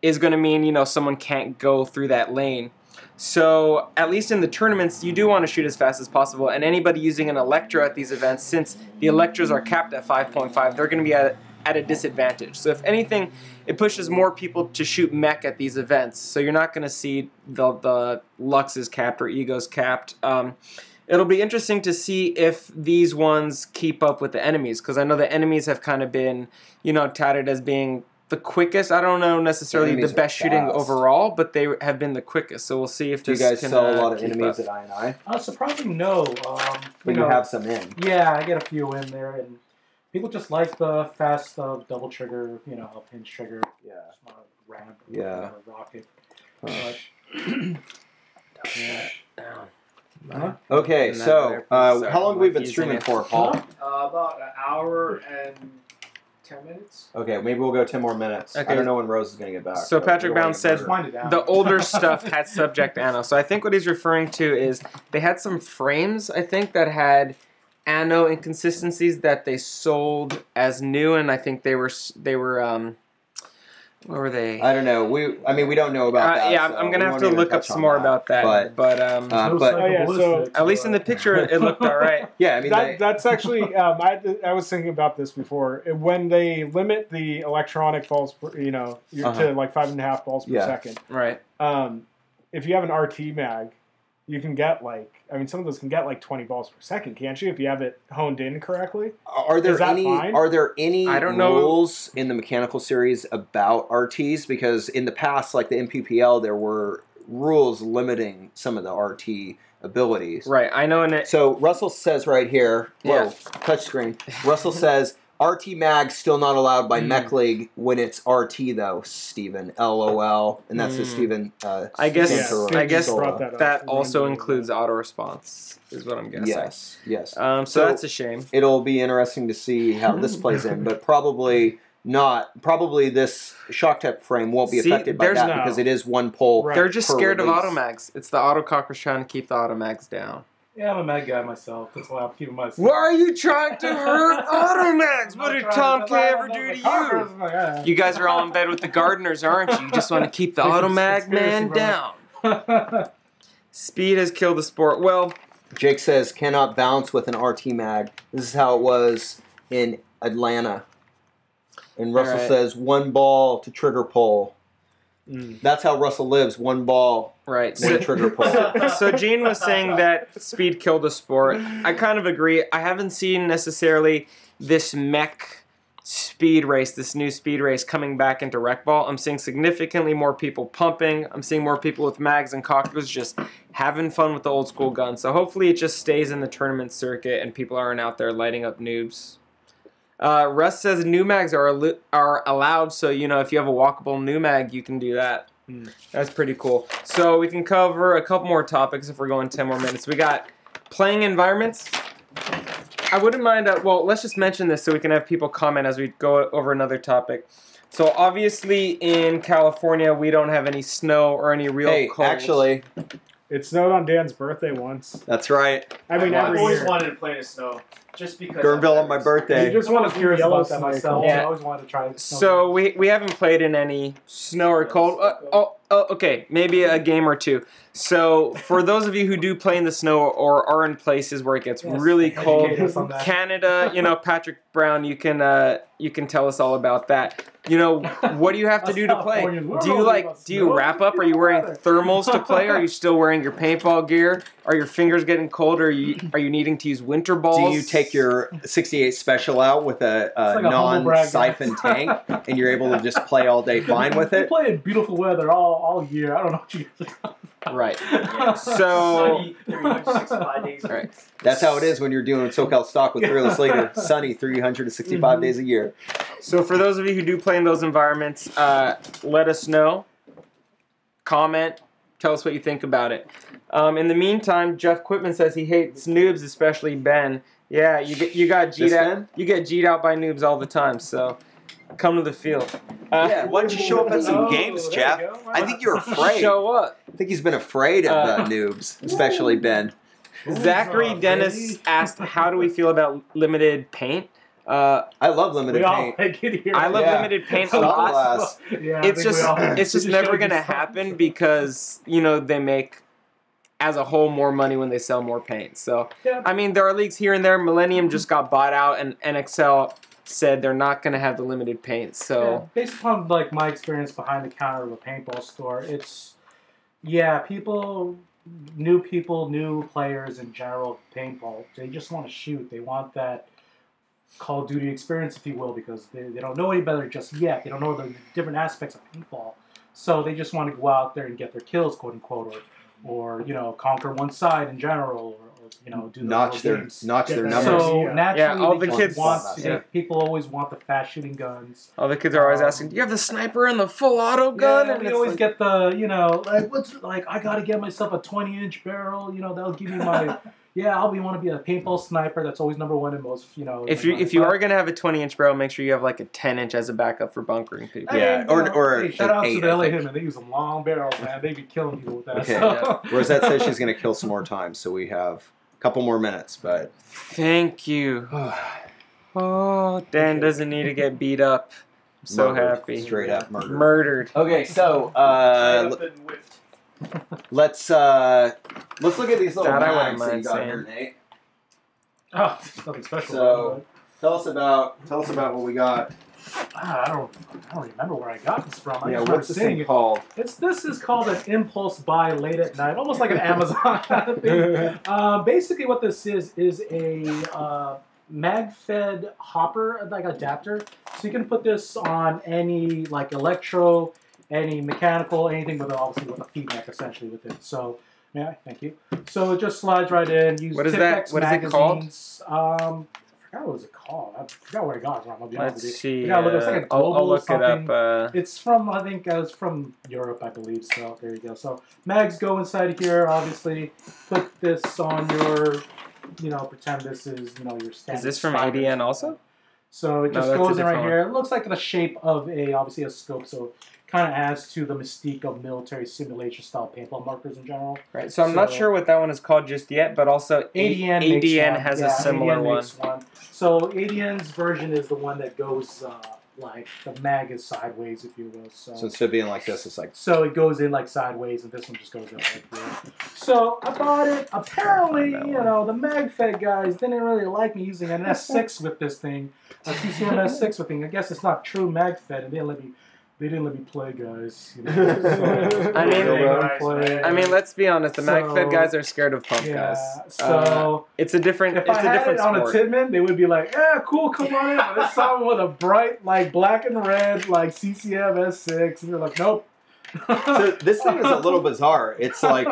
is going to mean, someone can't go through that lane. So, at least in the tournaments, you do want to shoot as fast as possible, and anybody using an Electro at these events, since the Electros are capped at 5.5, they're going to be at a disadvantage. So if anything, it pushes more people to shoot mech at these events. So you're not going to see the Luxes capped or Egos capped. It'll be interesting to see if these ones keep up with the enemies, because I know the enemies have kind of been, touted as being the quickest. I don't know necessarily the best shooting overall, but they have been the quickest. So we'll see if this can. Do you guys sell a lot of keep enemies up. at I&I? Surprisingly, no. But you have some in. Yeah, I get a few in there, and people just like the fast double trigger, a pinch trigger. Yeah. Just not a ramp. Yeah. Or a rocket. Okay, so how long have we been streaming for, Paul? About an hour and 10 minutes. Okay, maybe we'll go 10 more minutes. Okay. I don't know when Rose is going to get back. So Patrick Brown said the older stuff had subject anno. So I think what he's referring to is they had some frames, I think, that had anno inconsistencies that they sold as new, and I think they were what were they? I don't know. We don't know about that. Yeah, so I'm gonna we have won't to look even up touch some on more that. about that. But so at least in the picture, it looked all right. Yeah, I mean that's actually I was thinking about this before. When they limit the electronic balls, to like 5.5 balls per second. Right. If you have an RT mag, you can get some of those can get like 20 balls per second, can't you? If you have it honed in correctly. Are there any rules in the mechanical series about RTs? Because in the past, like the MPPL, there were rules limiting some of the RT abilities. Right. I know in it. So Russell says right here, touchscreen. Russell says RT mag still not allowed by Mech League when it's RT though, Steven. LOL. And that's just Steven. I guess that that also includes auto response, is what I'm guessing. Yes. So that's a shame. It'll be interesting to see how this plays in, but probably not. Probably this Shock Tech frame won't be affected by that because it is one pull. Right. They're just scared release. of automags. It's the autocockers trying to keep the automags down. Yeah, I'm a mag guy myself. That's why I'm keeping myself. Why are you trying to hurt automags? What did Tom K ever do to you? You guys are all in bed with the gardeners, aren't you? You just want to keep the automag man down. Speed has killed the sport. Well, Jake says cannot bounce with an RT mag. This is how it was in Atlanta. And Russell says 1 ball to trigger pull. That's how Russell lives. 1 ball. Right. One trigger pull. So Gene was saying that speed killed the sport. I kind of agree. I haven't seen necessarily this mech speed race, this new speed race coming back into Rec Ball. I'm seeing significantly more people pumping. I'm seeing more people with mags and cockers just having fun with the old school guns. So hopefully it just stays in the tournament circuit and people aren't out there lighting up noobs. Russ says new mags are allowed, so you know if you have a walkable new mag, you can do that. That's pretty cool. So we can cover a couple more topics if we're going 10 more minutes. We got playing environments. I wouldn't mind. Well, let's just mention this so we can have people comment as we go over another topic. So obviously in California we don't have any snow or any real cold. Actually, it snowed on Dan's birthday once. That's right. I mean, I've every always year. wanted to play in the snow, just because. Gurnville on my birthday. You just want to curious yellow about that snake. myself. Yeah. I always wanted to try it. So we haven't played in any snow or cold. Okay, maybe a game or two. So for those of you who do play in the snow or are in places where it gets really cold, educate us on that. Canada, you know, Patrick Brown, you can tell us all about that. You know, what do you have to do to play? Do you wrap up? Are you wearing thermals to play? Are you still wearing your paintball gear? Are your fingers getting cold? Are you needing to use winter balls? Do you take your 68 special out with a like a humble brag, non-siphon tank, and you're able to just play all day fine with We it? play in beautiful weather all year. I don't know what you guys are talking about. Right. Yeah. So. Sunny, 365 days. Right. That's how it is when you're doing SoCal stock with Fearless Leader. Sunny 365 days a year. So for those of you who do play in those environments, let us know. Comment. Tell us what you think about it. In the meantime, Jeff Quitman says he hates noobs, especially Ben. Yeah, you got G'd out. You get G'd out by noobs all the time. So come to the field. Yeah, why don't you show up at some games, there Jeff? you go. I think you're afraid. Show up. I think he's been afraid of noobs, especially Ben. Zachary Dennis asked, "How do we feel about limited paint?" I love limited We all paint. like it here. I love Yeah. limited paint a Stop lot. glass. Yeah, I It's think we just all- it's just we never showed gonna you happen stuff. because you know they make as a whole more money when they sell more paint. So Yeah. I mean there are leagues here and there. Millennium just got bought out, and NXL said they're not gonna have the limited paint. Yeah, So based upon like my experience behind the counter of a paintball store, it's new players in general, paintball. They just want to shoot. They want that Call of Duty experience, if you will, because they don't know any better just yet. They don't know the different aspects of paintball, so they just want to go out there and get their kills, quote unquote, or you know conquer one side in general, or you know do the Notch little their games. numbers. So Yeah. naturally, all the they kids want want to, that. people always want the fast shooting guns. all the kids are always asking, "Do you have the sniper and the full auto gun?" Yeah, and we it's always like, get the, you know, like what's like I gotta get myself a 20-inch barrel. You know, that'll give me my want to be a paintball sniper. That's always number one in most. You know, if you are gonna have a 20-inch barrel, make sure you have like a 10-inch as a backup for bunkering people. Yeah, or shout out eight, to the I LA think. Hitmen. They use some long barrels, man. They be killing people with that. Okay. So. Rosette says she's going to kill some more time, so we have a couple more minutes. But Thank you. Oh, Dan doesn't need to get beat up. I'm so murdered. happy. Straight up murder. Murdered. Okay, so Tied up and whipped. let's look at these little That I mags wouldn't that you mind got saying. here, Nate. Oh, nothing special. So tell us about what we got. I don't remember where I got this from. I Yeah, just what's this remember thing seeing called? This is called an impulse buy late at night, almost like an Amazon kind of thing. Basically, what this is a mag-fed hopper, like adapter. So you can put this on any like electro, any mechanical, anything with obviously with a feed neck essentially with it. So yeah, thank you. So it just slides right in. Use What is that? Tipex What is it called? magazines. I forgot what was it called. I forgot where I got it from. I'll be honest with Let's you. see. You gotta look, it's like a I'll global look it something. up. It's from, I think, it's from Europe, I believe. So there you go. So mags go inside here. Obviously, put this on your, pretend this is, your standard. Is this from spider. ADN also? So it No, just that's a goes in right different here. It looks like the shape of obviously a scope. So kind of adds to the mystique of military simulation style paintball markers in general. Right. So I'm not So- sure what that one is called just yet, but also ADN has makes a similar ADN one. makes one. So ADN's version is the one that goes like the mag is sideways, if you will. So instead of being like this, it's like So it goes in like sideways, and this one just goes up like here. So I bought it. Apparently, That the MagFed guys didn't really like me using an S6 with this thing, a CCM S6 with thing. I guess it's not true MagFed, and they didn't let me play, guys. So, I mean- they let me play. I mean, let's be honest. The So- MagFed guys are scared of pump yeah. guys. So It's a different. if It's I a had different it on sport. a Tidman, they would be like, "Yeah, cool, come on in." But this someone with a bright, like black and red, like CCM S6, and you're like, "Nope." so this thing is a little bizarre. It's like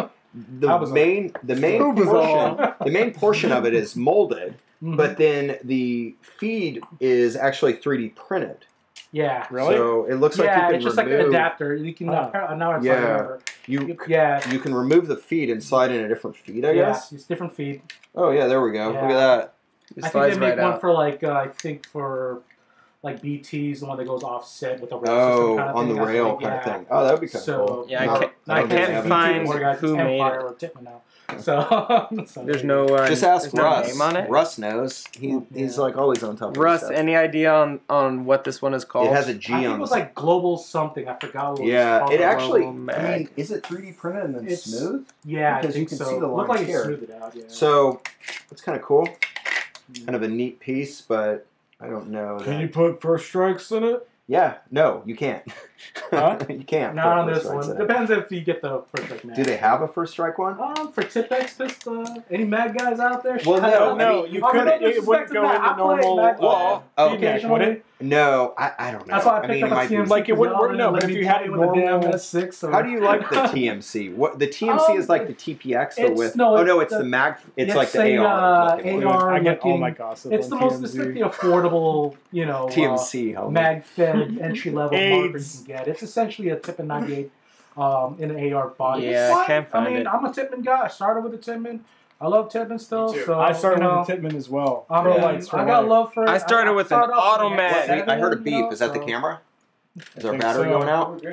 I was the main portion of it is molded, but then the feed is actually 3D printed. Yeah. Really? So it looks like you can it's just like an adapter. You can now it's Yeah. like whatever. You Yeah. can remove the feed and slide in a different feed, I guess. It's different feed. Oh yeah, there we go. Yeah. Look at that. It I think slides they make right one out. for like I think for like BT's, the one that goes offset with the rail Oh, system kind of on thing. the I rail think, kind of yeah. thing. Oh, that would be kind of So cool. Yeah, I No, can't- don't I think they can't have it. find more guys, who made Empire it. or Titman now. So There's no. Just ask there's no Russ. name on it. Russ knows. He's like always on top of Russ, stuff. any idea on what this one is called? It has a G I think on it was the like global something. I forgot what Yeah, it was called. it actually. Global I Mag. mean, is it 3D printed and then It's- smooth? Yeah, I because you think can so. see the Looked lines like it here. smoothed it out. Yeah. So it's kind of cool. Kind of a neat piece, but I don't know. Can that- you put first strikes in it? Yeah, no, you can't. Huh? You can't. Not on put this first strikes one. in it. Depends if you get the first strike mag. Do they have a first strike one? For Tipex, any mag guys out there? Well, shout no, out. No, I mean, you I'm couldn't. no It wouldn't disrespect to go Mag. in the I play normal. Mag Well, oh, feedback, would it? No, I don't know. That's why I mean, picked it up a might be. TMC. Like, it wouldn't work- for no, y'all, but and if you let had me play with the normal- damn S6 or- How do you like the TMC? What the TMC is like the TPX, but it's- with no, oh no, it's it's the Mag. It's it's like the a, AR. looking Dude, one. AR I get all looking- my gossip It's on the most TMZ. strictly affordable, TMC helmet. mag-fed entry-level marker you AIDS. can get. It's essentially a Tippin 98 in an AR body. Yeah, It's I fine. can't find I mean, it. I'm a Tippin guy. I started with a Tippin. I love Tippin still. Me too. So I started you know, with the Titman as well. I Pro mean, lights for I got life. love for it. I started with an started off with the Automat. X7, I heard a beep. you know, Is that the so- camera? Is our think battery so. going out?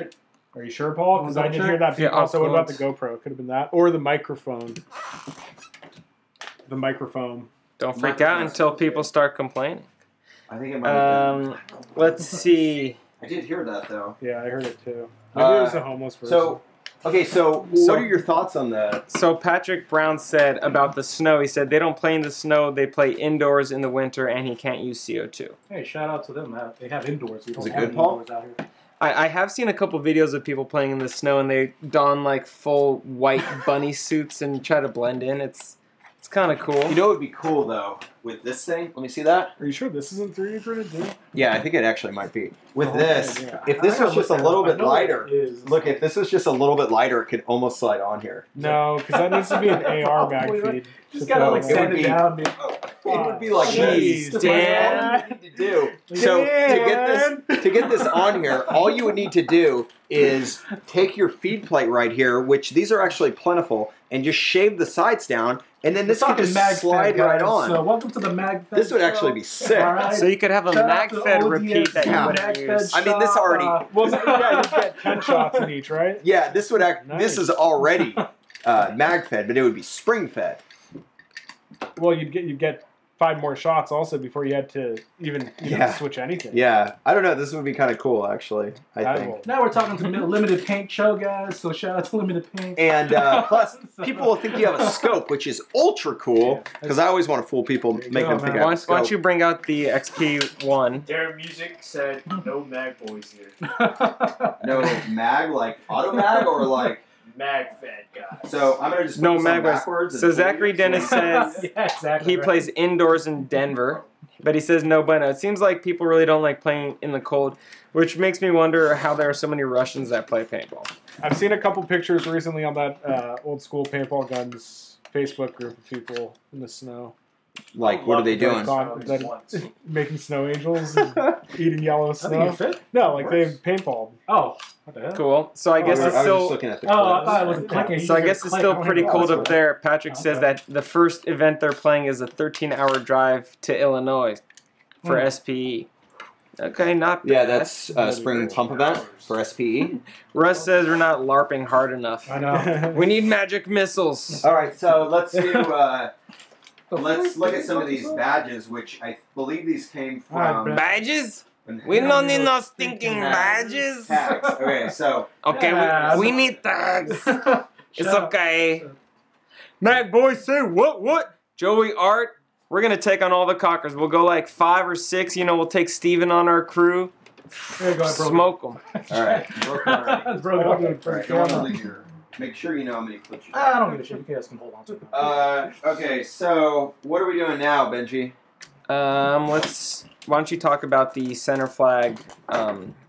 Are you sure, Paul? Because I did hear that beep. Yeah, also, what about the uploads. GoPro? Could have been that, or the microphone. The microphone. Don't freak out until people start complaining. I think it might have been. Let's see. I did hear that though. Yeah, I heard it too. Maybe it was a homeless person. So, okay, so So- what are your thoughts on the? So Patrick Brown said about the snow. He said they don't play in the snow. They play indoors in the winter, and he can't use CO2. Hey, shout out to them. They have indoors. We don't Is it have good, any Paul? indoors out here. I have seen a couple videos of people playing in the snow, and they don like full white bunny suits and try to blend in. It's kind of cool. You know, it would be cool though with this thing. Let me see that. Are you sure this isn't 3D printed, dude? Yeah, I think it actually might be. With Okay, this, yeah. if this I was just a gotta little look bit that up. I know lighter, it is. look, if this was just a little bit lighter, it could almost slide on here. No, because that needs to be an AR mag Probably, feed. Just gotta like It would sand be- it down. Dude. It would be like Jeez, this. Dan. All you need to do. So to get this on here, all you would need to do is take your feed plate right here, which these are actually plentiful, and just shave the sides down, and then this We're could talking just mag slide fed, right guys. on. So welcome to the mag. Fed This would show. actually be sick. All right. So you could have a Shout out to mag-fed ODSC repeat that you Yeah. wouldn't mag-fed use. I mean, this shop, already- Well, yeah, you get 10 shots in each, right? Yeah, this would act. Nice. This is already mag fed, but it would be spring fed. Well, you'd get 5 more shots also before you had to even Yeah. switch anything. Yeah, I don't know. This would be kind of cool, actually. I think. Now we're talking to Limited Paint Show, guys. So shout out to Limited Paint. And plus, people will think you have a scope, which is ultra cool. Because I always want to fool people, There you make go, them think man. I Why have a why don't scope. you bring out the XP1? Their music said no mag boys here. No mag, like auto mag, or like. Mag fed guys. So I'm gonna just No put this on mag was- backwards. and So pull Zachary it. Dennis says yeah, exactly. he right. plays indoors in Denver, but he says no bueno. It seems like people really don't like playing in the cold, which makes me wonder how there are so many Russians that play paintball. I've seen a couple pictures recently on that old school paintball guns Facebook group of people in the snow. Like, what are they doing? Making snow angels and eating yellow I think it snow. fit. No, like they paintballed. Oh, what the hell? Cool. So I guess I it's was still. just looking at the Oh, I clips. thought it wasn't clicking. So I guess it's still pretty cold up there. Patrick says Okay. that the first event they're playing is a 13-hour drive to Illinois for SPE. Okay, not bad. Yeah, that's spring pump event for SPE. Russ says we're not LARPing hard enough. I know. We need magic missiles. All right, so let's do. Let's look at some of these badges, which I believe these came from. Badges? We don't need no stinking badges. Tags. Okay, so Okay, Yeah. we need tags. It's Shut up. okay. Mac boys say what? Joey Art, we're gonna take on all the cockers. We'll go like 5 or 6. You know, we'll take Steven on our crew. There you go, I broke Smoke them. all right, broken already. it. Broke it. All right, you want to leave your. Make sure you know how many clips you I don't give a shit. You guys can hold on to it. Okay, so what are we doing now, Benji? Let's why don't you talk about the center flag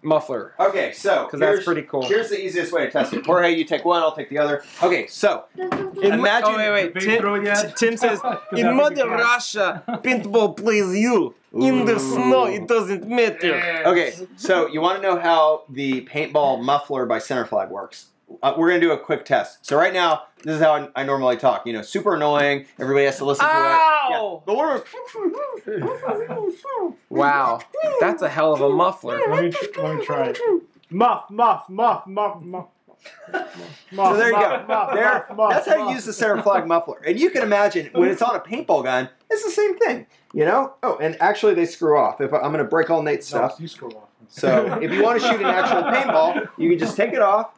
muffler? Okay, so Because that's pretty cool. Here's the easiest way to test it. Jorge, you take one, I'll take the other. Okay, so imagine. Oh, wait. Did they throw it yet? Tim says, That in would Mother be great. Russia, paintball plays you. In the snow, it doesn't matter. Okay, so you want to know how the paintball muffler by Center Flag works? We're gonna do a quick test. So right now, this is how I normally talk. You know, super annoying. Everybody has to listen to it. Ow! Yeah. Wow, that's a hell of a muffler. Let me try it. Muff. So there you go. That's how you use the Center Flag muffler. And you can imagine when it's on a paintball gun, it's the same thing. You know? Oh, and actually they screw off. If I'm gonna break all Nate's stuff. You screw off. So if you want to shoot an actual paintball, you can just take it off.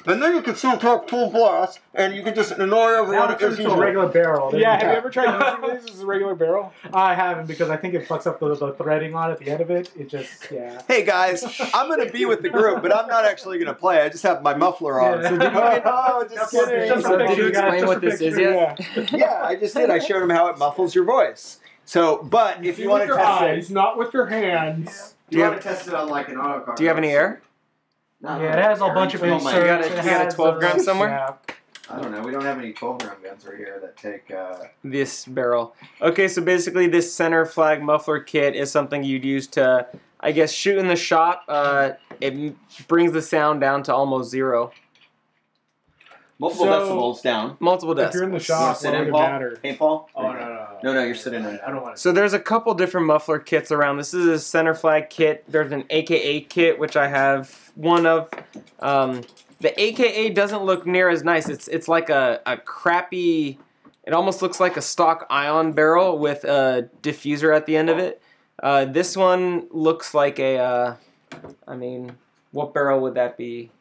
And then you can still talk full blast, and you can just annoy everyone Now it's a regular barrel. There Yeah, you have go. you ever tried using this as a regular barrel? I haven't because I think it fucks up the threading on at the end of it. It just, yeah. Hey guys, I'm gonna be with the group, but I'm not actually gonna play. I just have my muffler on. Yeah. So oh, just kidding. Just a So did picture, you guys, explain just what a this is picture. yet? Yeah, I just did. I showed him how it muffles your voice. So, but if See you want with to your test eyes, not with your hands. Do you want to test it on like an auto car? Do you have any air? Yeah, it has a bunch of Oh my inserts. God, It you got a has, 12 gram somewhere? Yeah. I don't know. We don't have any 12-gram guns right here that take. This barrel. Okay, so basically this center flag muffler kit is something you'd use to, I guess, shoot in the shop. It brings the sound down to almost zero. multiple So- decibels down. Multiple If you're in the decibels. shop, sit what in, would it Paul? matter? Paintball? Oh, no. No, you're sitting in. I don't want to. So there's a couple different muffler kits around. This is a center flag kit. There's an AKA kit, which I have one of. The AKA doesn't look near as nice. It's like a crappy. It almost looks like a stock ion barrel with a diffuser at the end of it. This one looks like a. I mean, what barrel would that be?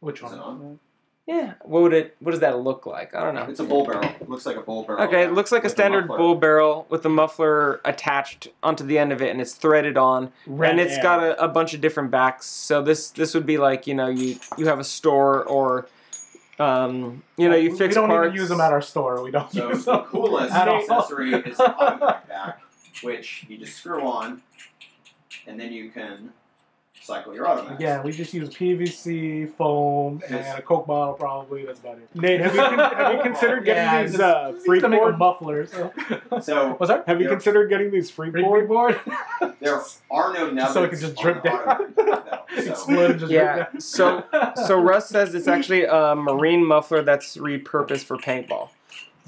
Which Is it one? on? Yeah. What does that look like? I don't know. It's a bull barrel. It looks like a bull barrel. Okay, it looks like a with standard muffler. bull barrel with the muffler attached onto the end of it, and it's threaded on, and it's got a bunch of different backs. So this would be like, you know, you have a store or you fix We don't parts. even use them at our store. We don't So use the them. coolest At all. accessory is the automatic back, which you just screw on, and then you can cycle your automatic. Yeah, we just use PVC, foam, and a Coke bottle probably. That's about it. Nate, have you considered getting Yeah, these just free to make a board? muffler. So. So What's that? Have you Yeah. considered getting these free Free board? board? there are no nubbins So it can just on drip the down. automatic back, though. So Explode and just drip Yeah. down. So Russ says it's actually a marine muffler that's repurposed for paintball.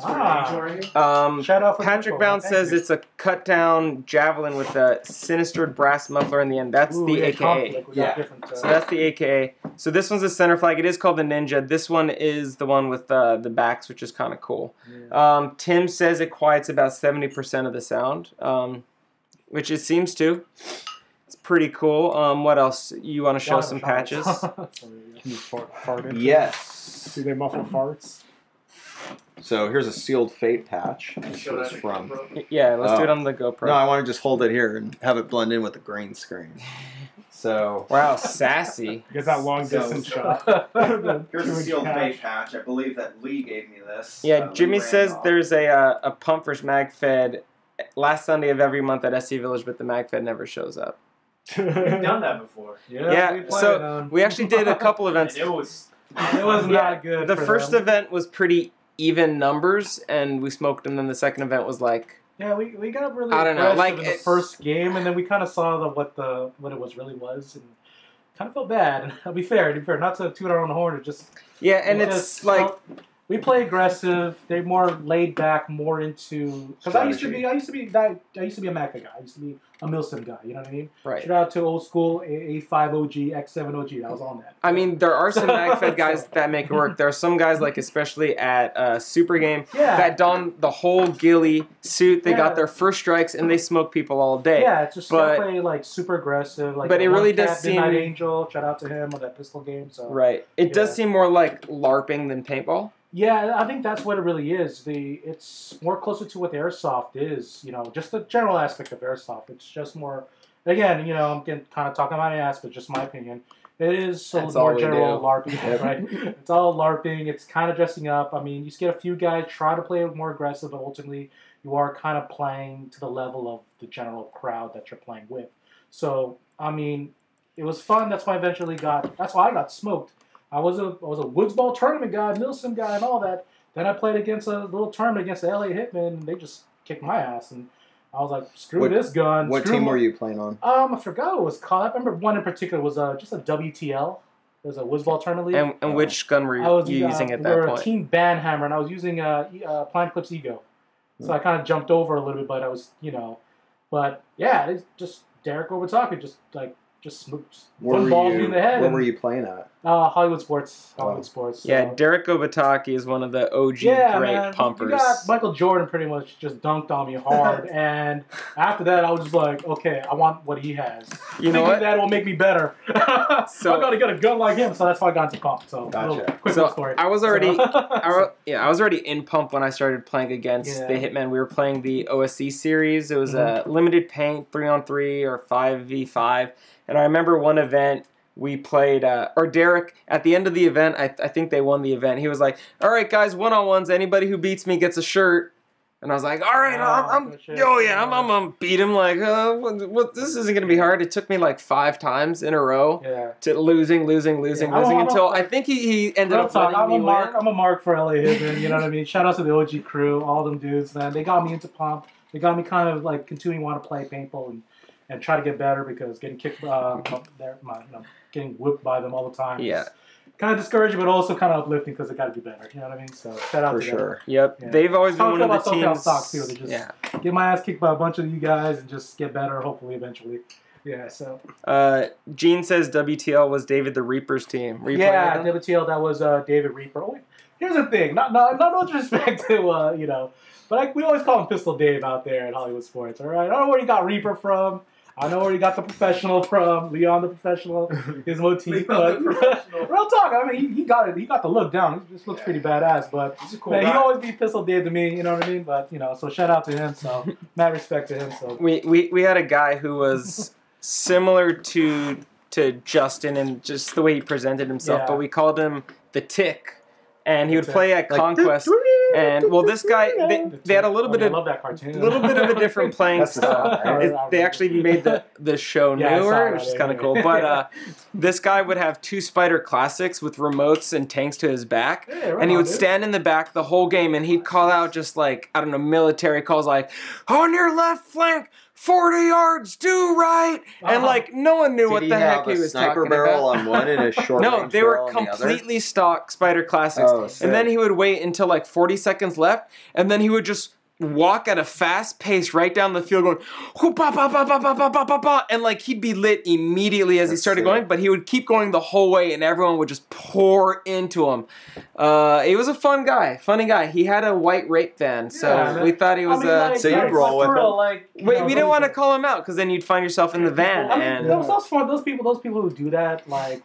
Shout out for Patrick Coke, Bounce thank says you. it's a cut down javelin with a sinistered brass muffler in the end. That's Ooh, the yeah, AKA. conflict. We got Yeah. different, So that's the AKA. So this one's a center flag. It is called the Ninja. This one is the one with the backs, which is kind of cool. Tim says it quiets about 70% of the sound, which it seems to. It's pretty cool. What else? You want to show some patches? Can you fart into it? Yes. Do they muffle farts? So here's a sealed fate patch. This was from. Yeah, let's do Oh. it on the GoPro. No, I want to just hold it here and have it blend in with the green screen. So Wow, sassy. Get that long So- distance shot. here's a Huge sealed patch. fate patch. I believe that Lee gave me this. Yeah, Lee Jimmy says Randolph. there's a pump for MagFed last Sunday of every month at SC Village, but the MagFed never shows up. We've done that before. Yeah, we played, so we actually did a couple events. And it was. it was not good. The for first them. event was pretty even numbers, and we smoked them. Then the second event was like, Yeah, we got really I don't know, aggressive like, in the it- first game, and then we kind of saw what it was really was, and kind of felt bad. And I'll be fair, not to toot our own horn, it just yeah, and it it's just like, felt- we play aggressive. They're more laid back, more into because I used to be a Maca guy. I used to be a Milsim guy. You know what I mean? right. Shout out to old school A5 OG, X7 OG. I was on that. I mean, there are some MagFed guys that make it work. There are some guys, like especially at Super Game, Yeah. that don the whole ghillie suit. They Yeah. got their first strikes, and they smoke people all day. Yeah, it's just But- play like super aggressive. Like but the it really one does cat, Midnight seem- Angel. Shout out to him on that pistol game. So Right. It does Yeah. seem more like LARPing than paintball. yeah, I think that's what it really is. It's more closer to what the airsoft is. You know, just the general aspect of airsoft. It's just more. Again, you know, I'm getting kind of talking my ass, but just my opinion. It is a That's all more we general do. LARPing, right? It's all LARPing. It's kind of dressing up. I mean, you just get a few guys try to play more aggressive, but ultimately you are kind of playing to the level of the general crowd that you're playing with. So, I mean, it was fun. That's why I eventually that's why I got smoked. I was a Woods Ball tournament guy, Nilsson guy, and all that. Then I played against a little tournament against the LA Hitmen, and they just kicked my ass. And I was like, screw this gun. What team were you playing on? I forgot what it was called. I remember one in particular was just a WTL. It was a Woods Ball tournament league. And which gun were you using at that point? Team Banhammer, and I was using Pine Clips Ego. So I kind of jumped over a little bit, but I was, but yeah, it's just Derek Obitaki, just one ball me in the head. Where were you playing at? Hollywood Sports. Hollywood Sports. So. Yeah, Derek Obitaki is one of the OG great pumpers. You got Michael Jordan pretty much just dunked on me hard, and after that, I was just like, okay, I want what he has. You know what? That will make me better. So I got to get a gun like him, so that's why I got into pump. So gotcha. Quick story. I was already, I was already in pump when I started playing against the Hitmen. We were playing the OSC series. It was a limited paint 3-on-3 or 5v5, and I remember one event. We played, or Derek, at the end of the event, I think they won the event. He was like, all right, guys, one-on-ones. Anybody who beats me gets a shirt. And I was like, all right, I'm going to beat him. Like, this isn't going to be hard. It took me like 5 times in a row to losing until I think he ended up letting me win. I'm a mark for LA Hitmen, you know what I mean? Shout out to the OG crew, all them dudes, man. They got me into pump. They got me kind of like continuing to want to play paintball and try to get better because getting kicked, getting whipped by them all the time. Yeah. Kind of discouraging, but also kind of uplifting because they got to be better. You know what I mean? So shout out to them. Yep. Yeah. They've always been one of the teams. Stocks too. They just get my ass kicked by a bunch of you guys and just get better, hopefully, eventually. Yeah. So. Gene says WTL was David the Reaper's team. WTL. That was David Reaper. Oh, here's the thing. No disrespect to but we always call him Pistol Dave out there at Hollywood Sports. All right. I don't know where you got Reaper from. I know where you got the professional from, Leon the Professional, his motif. But real talk, I mean, he got it. He got the look down. He just looks pretty badass. But he's a cool guy. He always be Pistol Dave to me. You know what I mean? But so shout out to him. So mad respect to him. So we had a guy who was similar to Justin and just the way he presented himself, but we called him the Tick. And he would play at Conquest, and this guy they had a little bit of a different playing style. They actually made the show newer, which is kind of cool. But this guy would have 2 Spider Classics with remotes and tanks to his back, and he would stand in the back the whole game, and he'd call out just like military calls like on your left flank. 40 yards, do right, and like no one knew what the heck he was talking about. Sniper barrel on one and a short. No, they were completely stock Spider Classics, and then he would wait until like 40 seconds left, and then he would just walk at a fast pace right down the field, going and like he'd be lit immediately as he started going, but he would keep going the whole way, and everyone would just pour into him. He was a funny guy. He had a white rape van, so we thought he was so you'd roll with him. Wait, we didn't want to call him out because then you'd find yourself in the van. And those people who do that, like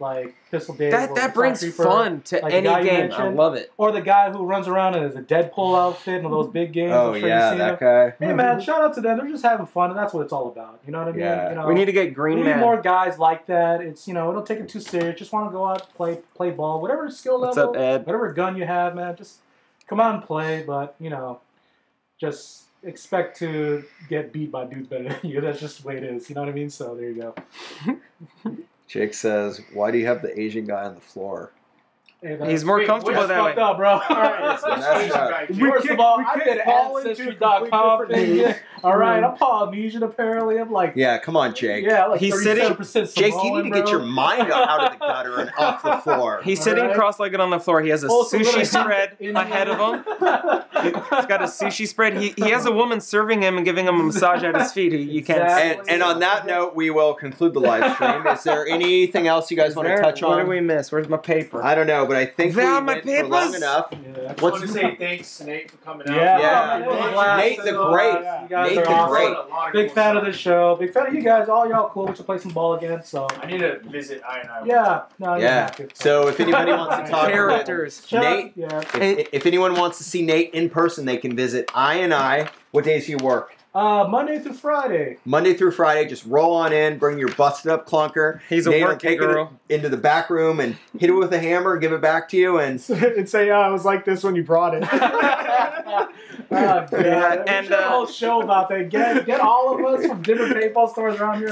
Pistol Dave. That brings fun to any game. I love it. Or the guy who runs around in a Deadpool outfit in those big games. Oh yeah, that guy. Hey man, shout out to them. They're just having fun, and that's what it's all about. You know what I mean? Yeah. We need to get Green Man. We need more guys like that. It's don't take it too serious. Just want to go out, play ball, whatever skill level, What's up, Ed? whatever gun you have, man. Just come out and play. But just expect to get beat by dudes better than you. That's just the way it is. You know what I mean? So there you go. Jake says, "Why do you have the Asian guy on the floor?" Hey, he's more comfortable that way. Fucked up, bro. All right, First of all, I did Ancestry.com thing. All right, I'm Polynesian apparently. I'm like, yeah, come on, Jake. Yeah, like he's sitting. Jake, you need to get your mind out of the gutter and off the floor. He's sitting cross-legged on the floor. He has a sushi spread ahead of him. He's got a sushi spread. He has a woman serving him and giving him a massage at his feet. You can't. And on that note, we will conclude the live stream. Is there anything else you guys want to touch on? What did we miss? Where's my paper? I don't know, but I think we went for long enough. I just want to say thanks, Nate, for coming out. Yeah. Nate the Great. Nate the Great. Big fan of the show. Big fan of you guys. All y'all cool. We should play some ball again. So I need to visit I&I. Yeah. So if anybody wants to talk characters, Nate, if anyone wants to see Nate in person, they can visit I&I. What days do you work? Monday through Friday. Monday through Friday, just roll on in, bring your busted up clunker. He's a working girl. Into the back room and hit it with a hammer, give it back to you, and say, "I was like this when you brought it." God. Yeah, We and, should have a whole show about that. Get all of us from different paintball stores around here.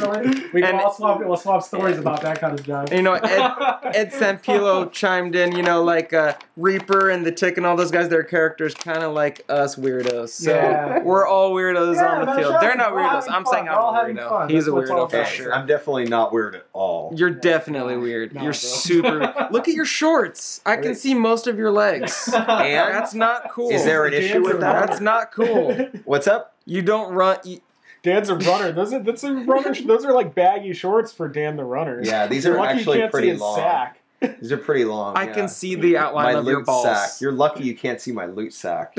We can And- all swap stories about that kind of stuff. You know, Ed Sampilo chimed in, you know, like Reaper and the Tick and all those guys, their characters kind of like us weirdos. So Yeah. we're all weirdos Yeah, on the man, field. shut They're up. not We're all weirdos. having I'm fun. saying We're all I'm a having weirdo. fun. He's a That's what's all weirdo for about. sure. I'm definitely not weird at all. You're definitely weird. No, You're bro. super. Look at your shorts. I can see most of your legs. And That's not cool. is there an issue with that? That's not cool. What's up? You don't run. Dan's a runner. Those are like baggy shorts for Dan the runner. Yeah, these You're are lucky you actually can't see pretty his long. sack. These are pretty long. I yeah. can see the outline my of your loot balls. sack. You're lucky you can't see my loot sack.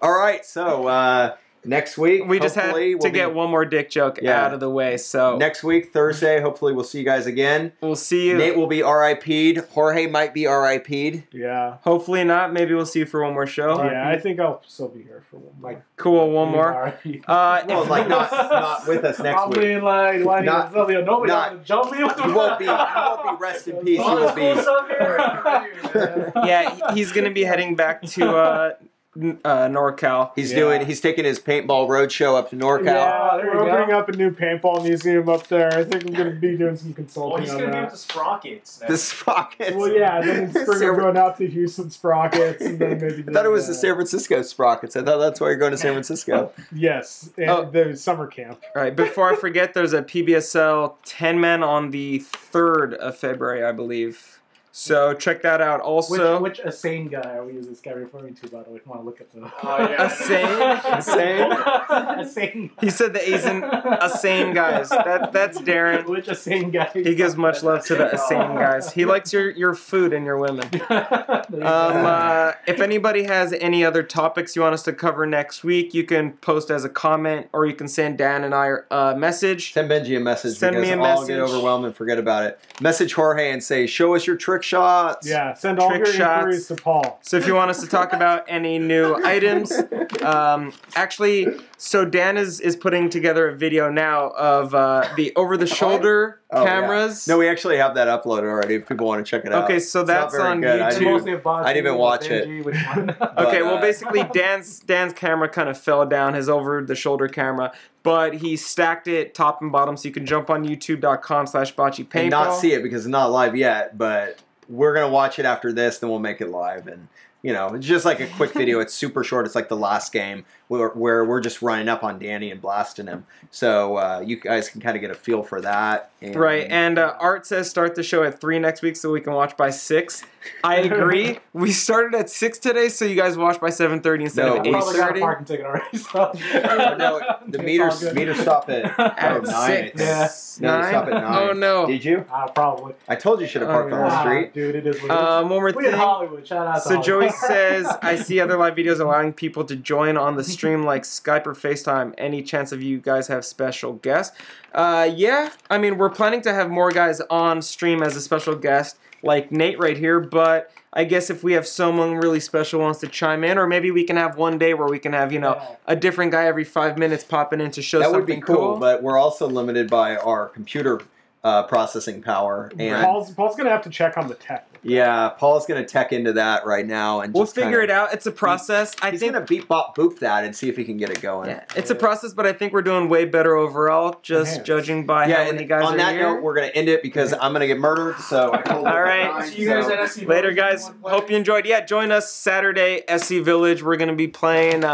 All right, so next week We just had hopefully to we'll get be- one more dick joke Yeah. out of the way. So next week Thursday. Hopefully we'll see you guys again. we'll see you. Nate will be RIP'd. Jorge might be RIP'd. Yeah. Hopefully not. Maybe we'll see you for one more show. Yeah, I think I'll still be here for one more. Cool. One more. R.I.P. Well, like not with us next I week. mean, like, why Not- nobody not- want to jump me? You won't be rest in peace. You will be. Yeah, he's gonna be heading back to NorCal. He's taking his paintball roadshow up to NorCal. Yeah, there you we're opening go. up a new paintball museum up there. I think I'm going to be doing some Oh, consulting he's on gonna be that. with the Sprockets. The Sprockets. Well, yeah, then in spring San- we're going out to Houston Sprockets, and then maybe. I thought it was the San Francisco Sprockets. I thought that's why you're going to San Francisco. Yes, and Oh. the summer camp. All right. Before I forget, there's a PBSL 10-man on the 3rd of February, I believe. So check that out. Also, Which insane guy are we? Is this guy referring to? By the way, if you want to look at the. Insane? Insane. He said the insane guys. That's Darren. Which insane guy? He gives much love to the insane guys. He likes your food and your women. If anybody has any other topics you want us to cover next week, you can post as a comment, or you can send Dan and I a message. Send Benji a message Send because me a I'll get message. overwhelmed and forget about it. Message Jorge and say, show us your trick shots. Yeah, send all Trick your inquiries shots. to Paul. So if you want us to talk about any new items, actually, so Dan is putting together a video now of the over-the-shoulder Oh, cameras. yeah. No, we actually have that uploaded already if people want to check it out. Okay, so It's not that's very on good. I YouTube. didn't- Mostly about I didn't even you, watch Benji, which one? But, Okay, well, basically, Dan's camera kind of fell down, his over-the-shoulder camera, but he stacked it top and bottom, so you can jump on youtube.com/boccepaintball. and not see it because it's not live yet, but we're going to watch it after this, then we'll make it live. And, you know, it's just like a quick video. It's super short. It's like the last game where we're just running up on Danny and blasting him. So you guys can kind of get a feel for that. And Right, and Art says start the show at 3 next week so we can watch by 6. I agree. We started at 6 today, so you guys watch by 7:30 instead No, of I probably got a 8:30. parking ticket already. So. No, the It's all good. meters stop at At 9. 6. No, they 9? stop at 9. Oh, no. Did you? Probably. I told you should have parked on the Ah, street. dude, it is what it is. One more We in thing. Hollywood. Shout out to So Joey Hollywood. says, I see other live videos allowing people to join on the stream like Skype or FaceTime. Any chance of you guys have special guests? Yeah, I mean, we're planning to have more guys on stream as a special guest, like Nate right here, but I guess if we have someone really special wants to chime in, or maybe we can have one day where we can have, a different guy every 5 minutes popping in to show That something would be cool, but we're also limited by our computer processing power. And Paul's going to have to check on the tech. yeah, Paul's going to tech into that right now. And We'll just figure it out. It's a process. I He's think going to beep, bop, boop that and see if he can get it going. yeah, it's a process, but I think we're doing way better overall, just Enhanced. judging by Yeah, how and many guys on are that here. note, we're going to end it because I'm going to get murdered. So I told All right. Brian, See you guys so- at SC Later, Village. guys. Hope you enjoyed. Yeah, join us Saturday, SC Village. We're going to be playing